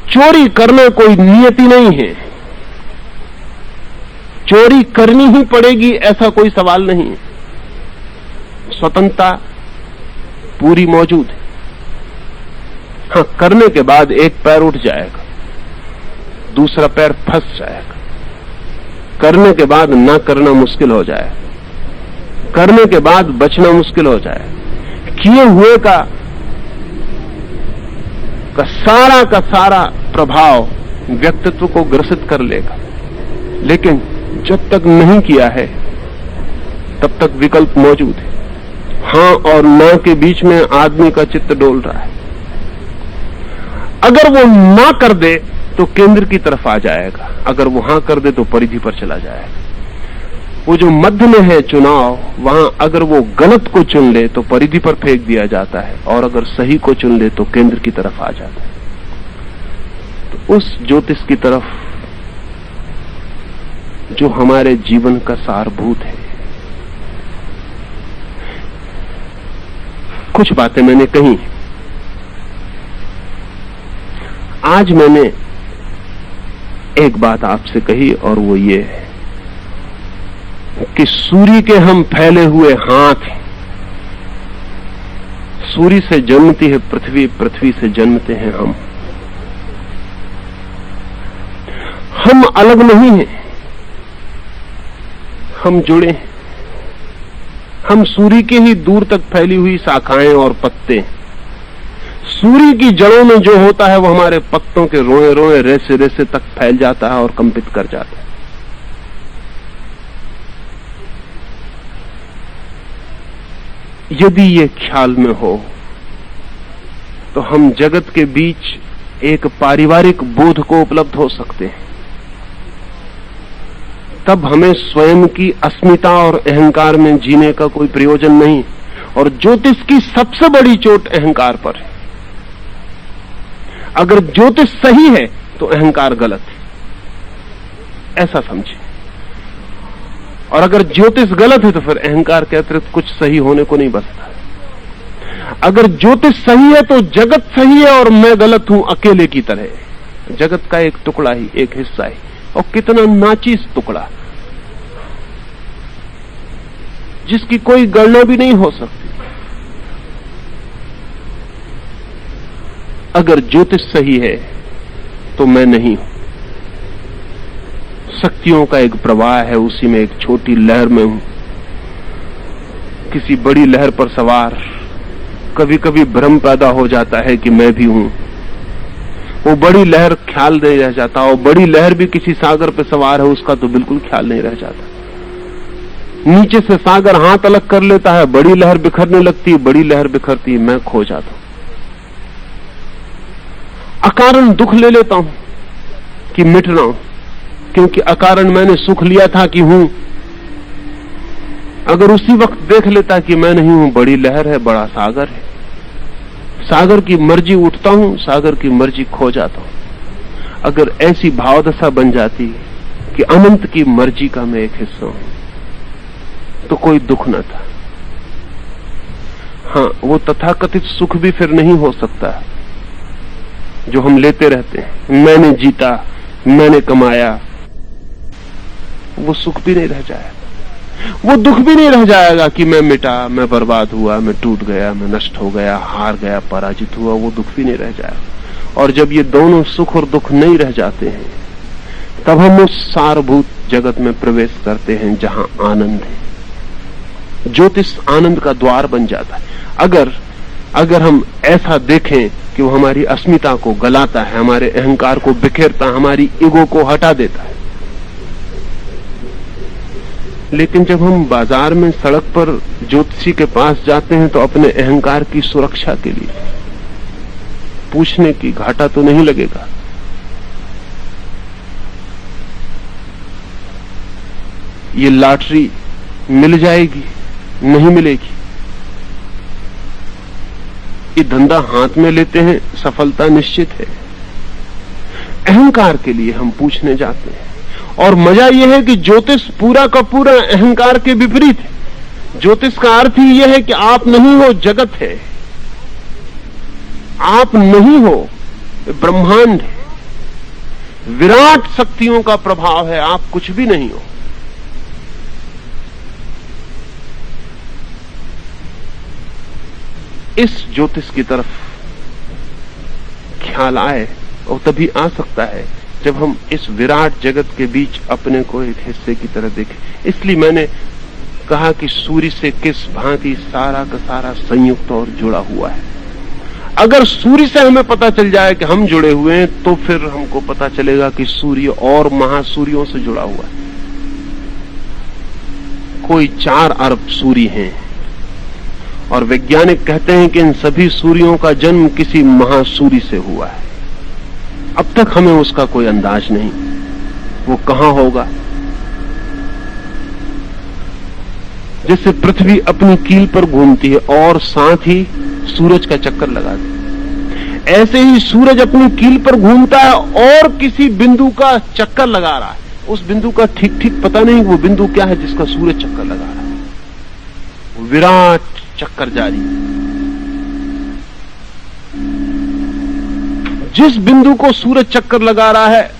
चोरी करना कोई नियति नहीं है, चोरी करनी ही पड़ेगी ऐसा कोई सवाल नहीं है, स्वतंत्रता पूरी मौजूद है। हाँ, करने के बाद एक पैर उठ जाएगा, दूसरा पैर फंस जाएगा, करने के बाद ना करना मुश्किल हो जाए, करने के बाद बचना मुश्किल हो जाए, किए हुए का सारा प्रभाव व्यक्तित्व को ग्रसित कर लेगा। लेकिन जब तक नहीं किया है तब तक विकल्प मौजूद है। हां और ना के बीच में आदमी का चित्त डोल रहा है। अगर वो ना कर दे तो केंद्र की तरफ आ जाएगा, अगर वो हां कर दे तो परिधि पर चला जाएगा। वो जो मध्य में है चुनाव, वहां अगर वो गलत को चुन ले तो परिधि पर फेंक दिया जाता है, और अगर सही को चुन ले तो केंद्र की तरफ आ जाता है। तो उस ज्योतिष की तरफ जो हमारे जीवन का सारभूत है। कुछ बातें मैंने कही। आज मैंने एक बात आपसे कही और वो ये है कि सूर्य के हम फैले हुए हाथ हैं। सूर्य से जन्मती है पृथ्वी, पृथ्वी से जन्मते हैं हम। हम अलग नहीं हैं, हम जुड़े हैं। हम सूर्य के ही दूर तक फैली हुई शाखाएं और पत्ते। सूर्य की जड़ों में जो होता है वो हमारे पत्तों के रोए रोए रेसे रेसे तक फैल जाता है और कंपित कर जाता है। यदि ये ख्याल में हो तो हम जगत के बीच एक पारिवारिक बोध को उपलब्ध हो सकते हैं। तब हमें स्वयं की अस्मिता और अहंकार में जीने का कोई प्रयोजन नहीं। और ज्योतिष की सबसे बड़ी चोट अहंकार पर है। अगर ज्योतिष सही है तो अहंकार गलत है, ऐसा समझे। और अगर ज्योतिष गलत है तो फिर अहंकार के अतिरिक्त कुछ सही होने को नहीं बचता। अगर ज्योतिष सही है तो जगत सही है और मैं गलत हूं, अकेले की तरह। जगत का एक टुकड़ा ही, एक हिस्सा ही, और कितना नाचीज टुकड़ा जिसकी कोई गणना भी नहीं हो सकती। अगर ज्योतिष सही है तो मैं नहीं हूं। शक्तियों का एक प्रवाह है, उसी में एक छोटी लहर में हूं, किसी बड़ी लहर पर सवार। कभी कभी भ्रम पैदा हो जाता है कि मैं भी हूं। वो बड़ी लहर ख्याल नहीं रह जाता, और बड़ी लहर भी किसी सागर पे सवार है, उसका तो बिल्कुल ख्याल नहीं रह जाता। नीचे से सागर हाथ अलग कर लेता है, बड़ी लहर बिखरने लगती है, बड़ी लहर बिखरती है, मैं खो जाता हूं। अकारण दुख ले लेता हूं कि मिट रहा हूं, क्योंकि अकारण मैंने सुख लिया था कि हूं। अगर उसी वक्त देख लेता कि मैं नहीं हूं, बड़ी लहर है, बड़ा सागर है, सागर की मर्जी उठता हूं, सागर की मर्जी खो जाता हूं। अगर ऐसी भावदशा बन जाती कि अनंत की मर्जी का मैं एक हिस्सा हूं तो कोई दुख न था। हाँ, वो तथाकथित सुख भी फिर नहीं हो सकता जो हम लेते रहते हैं। मैंने जीता, मैंने कमाया, वो सुख भी नहीं रह जाएगा, वो दुख भी नहीं रह जाएगा कि मैं मिटा, मैं बर्बाद हुआ, मैं टूट गया, मैं नष्ट हो गया, हार गया, पराजित हुआ, वो दुख भी नहीं रह जाएगा। और जब ये दोनों सुख और दुख नहीं रह जाते हैं, तब हम उस सारभूत जगत में प्रवेश करते हैं जहां आनंद है। ज्योतिष आनंद का द्वार बन जाता है। अगर हम ऐसा देखें कि वो हमारी अस्मिता को गलाता है, हमारे अहंकार को बिखेरता है, हमारी ईगो को हटा देता है। लेकिन जब हम बाजार में सड़क पर ज्योतिषी के पास जाते हैं तो अपने अहंकार की सुरक्षा के लिए पूछने की घाटा तो नहीं लगेगा। ये लॉटरी मिल जाएगी, नहीं मिलेगी। ये धंधा हाथ में लेते हैं, सफलता निश्चित है। अहंकार के लिए हम पूछने जाते हैं। और मजा यह है कि ज्योतिष पूरा का पूरा अहंकार के विपरीत है। ज्योतिष का अर्थ ही यह है कि आप नहीं हो, जगत है। आप नहीं हो, ब्रह्मांड है, विराट शक्तियों का प्रभाव है, आप कुछ भी नहीं हो। इस ज्योतिष की तरफ ख्याल आए, और तभी आ सकता है जब हम इस विराट जगत के बीच अपने को एक हिस्से की तरह देखें। इसलिए मैंने कहा कि सूर्य से किस भांति सारा का सारा संयुक्त और जुड़ा हुआ है। अगर सूर्य से हमें पता चल जाए कि हम जुड़े हुए हैं, तो फिर हमको पता चलेगा कि सूर्य और महासूर्यों से जुड़ा हुआ है। कोई 4 अरब सूर्य हैं, और वैज्ञानिक कहते हैं कि इन सभी सूर्यों का जन्म किसी महासूर्य से हुआ है। अब तक हमें उसका कोई अंदाज नहीं, वो कहां होगा। जैसे पृथ्वी अपनी कील पर घूमती है और साथ ही सूरज का चक्कर लगाती है, ऐसे ही सूरज अपनी कील पर घूमता है और किसी बिंदु का चक्कर लगा रहा है। उस बिंदु का ठीक ठीक पता नहीं वो बिंदु क्या है जिसका सूरज चक्कर लगा रहा है। विराट चक्कर जारी। जिस बिंदु को सूरज चक्कर लगा रहा है,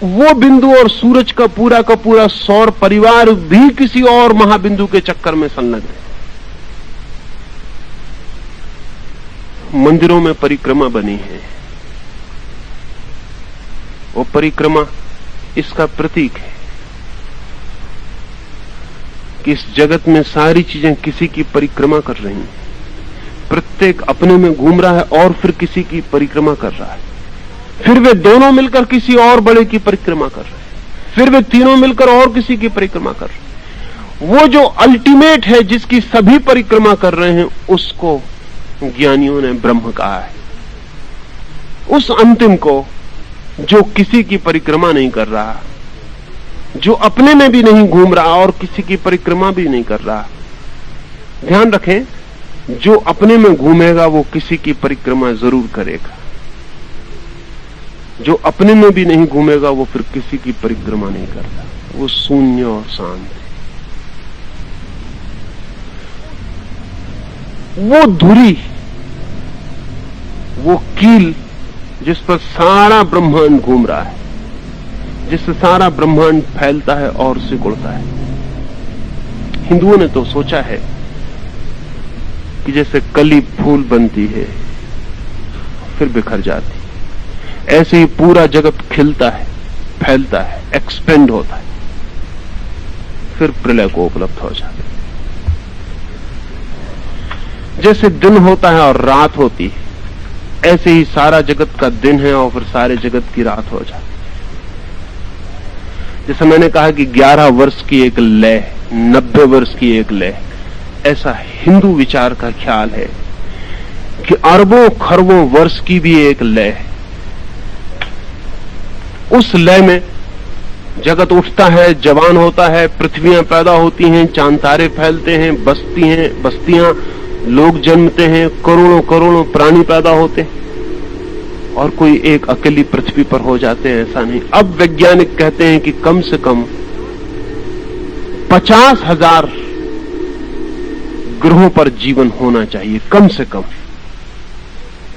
वो बिंदु और सूरज का पूरा सौर परिवार भी किसी और महाबिंदु के चक्कर में संलग्न है। मंदिरों में परिक्रमा बनी है, वो परिक्रमा इसका प्रतीक है कि इस जगत में सारी चीजें किसी की परिक्रमा कर रही हैं। प्रत्येक अपने में घूम रहा है और फिर किसी की परिक्रमा कर रहा है। फिर वे दोनों मिलकर किसी और बड़े की परिक्रमा कर रहे हैं। फिर वे तीनों मिलकर और किसी की परिक्रमा कर रहे हैं। वो जो अल्टीमेट है, जिसकी सभी परिक्रमा कर रहे हैं, उसको ज्ञानियों ने ब्रह्म कहा है। उस अंतिम को, जो किसी की परिक्रमा नहीं कर रहा, जो अपने में भी नहीं घूम रहा और किसी की परिक्रमा भी नहीं कर रहा। ध्यान रखें, जो अपने में घूमेगा वो किसी की परिक्रमा जरूर करेगा। जो अपने में भी नहीं घूमेगा वो फिर किसी की परिक्रमा नहीं करता। वो शून्य और शांत है। वो धुरी, वो कील जिस पर सारा ब्रह्मांड घूम रहा है, जिससे सारा ब्रह्मांड फैलता है और सिकुड़ता है। हिंदुओं ने तो सोचा है कि जैसे कली फूल बनती है फिर बिखर जाती, ऐसे ही पूरा जगत खिलता है, फैलता है, एक्सपेंड होता है, फिर प्रलय को उपलब्ध हो जाता है। जैसे दिन होता है और रात होती है, ऐसे ही सारा जगत का दिन है और फिर सारे जगत की रात हो जाती है। जैसे मैंने कहा कि 11 वर्ष की एक लय, 90 वर्ष की एक लय, ऐसा हिंदू विचार का ख्याल है कि अरबों खरबों वर्ष की भी एक लय है। उस लय में जगत उठता है, जवान होता है, पृथ्वियां पैदा होती हैं, चांद तारे फैलते हैं, बस्तियां, लोग जन्मते हैं, करोड़ों करोड़ों प्राणी पैदा होते हैं, और कोई एक अकेली पृथ्वी पर हो जाते हैं, ऐसा नहीं। अब वैज्ञानिक कहते हैं कि कम से कम 50,000 ग्रहों पर जीवन होना चाहिए, कम से कम।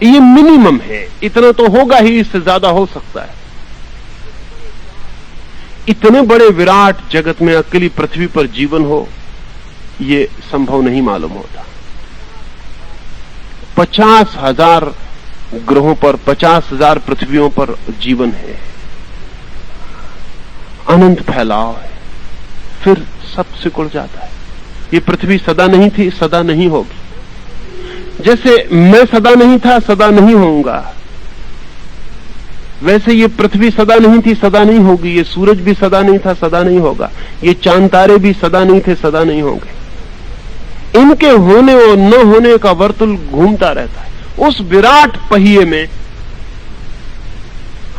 ये मिनिमम है, इतना तो होगा ही, इससे ज्यादा हो सकता है। इतने बड़े विराट जगत में अकेली पृथ्वी पर जीवन हो, ये संभव नहीं मालूम होता। 50,000 ग्रहों पर, 50,000 पृथ्वियों पर जीवन है, अनंत फैलाव है, फिर सब सिकुड़ जाता है। ये पृथ्वी सदा नहीं थी, सदा नहीं होगी। जैसे मैं सदा नहीं था, सदा नहीं होऊंगा, वैसे ये पृथ्वी सदा नहीं थी, सदा नहीं होगी। ये सूरज भी सदा नहीं था, सदा नहीं होगा। ये चांद तारे भी सदा नहीं थे, सदा नहीं होंगे। इनके होने और न होने का वर्तुल घूमता रहता है। उस विराट पहिए में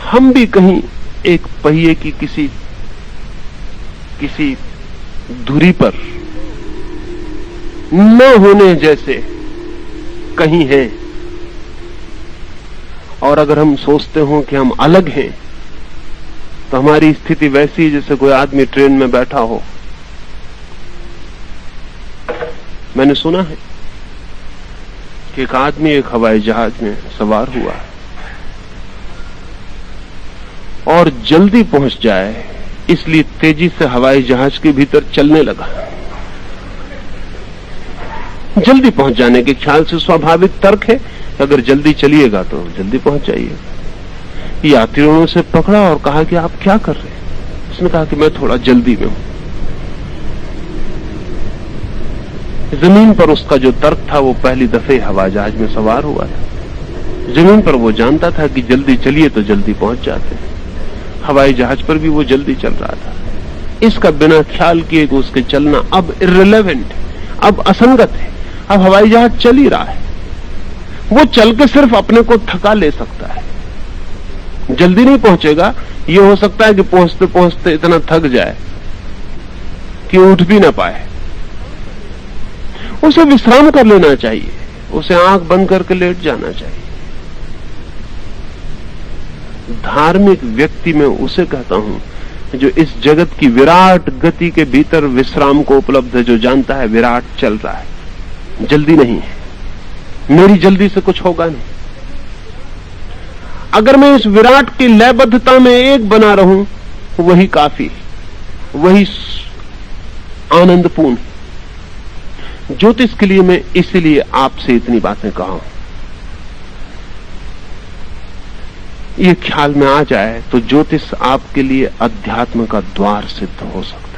हम भी कहीं एक पहिए की किसी धुरी पर न होने जैसे कहीं हैं। और अगर हम सोचते हो कि हम अलग हैं, तो हमारी स्थिति वैसी है जैसे कोई आदमी ट्रेन में बैठा हो। मैंने सुना है कि एक आदमी एक हवाई जहाज में सवार हुआ और जल्दी पहुंच जाए इसलिए तेजी से हवाई जहाज के भीतर चलने लगा। जल्दी पहुंच जाने के ख्याल से स्वाभाविक तर्क है, अगर जल्दी चलिएगा तो जल्दी पहुंच जाइए। यात्रियों ने उसे पकड़ा और कहा कि आप क्या कर रहे हैं? उसने कहा कि मैं थोड़ा जल्दी में हूं। जमीन पर उसका जो तर्क था वो पहली दफे हवाई जहाज में सवार हुआ था। जमीन पर वो जानता था कि जल्दी चलिए तो जल्दी पहुंच जाते। हवाई जहाज पर भी वो जल्दी चल रहा था। इसका बिना ख्याल किए कि उसके चलना अब इर्रिलेवेंट है, अब असंगत है। अब हवाई जहाज चल ही रहा है, वो चल के सिर्फ अपने को थका ले सकता है, जल्दी नहीं पहुंचेगा। ये हो सकता है कि पहुंचते पहुंचते इतना थक जाए कि उठ भी ना पाए। उसे विश्राम कर लेना चाहिए, उसे आंख बंद करके लेट जाना चाहिए। धार्मिक व्यक्ति में उसे कहता हूं जो इस जगत की विराट गति के भीतर विश्राम को उपलब्ध है, जो जानता है विराट चल रहा है, जल्दी नहीं है, मेरी जल्दी से कुछ होगा नहीं। अगर मैं इस विराट की लयबद्धता में एक बना रहूं, वही काफी, वही आनंदपूर्ण। ज्योतिष के लिए मैं इसीलिए आपसे इतनी बातें कहा हूं। ये ख्याल में आ जाए तो ज्योतिष आपके लिए अध्यात्म का द्वार सिद्ध हो सकता है।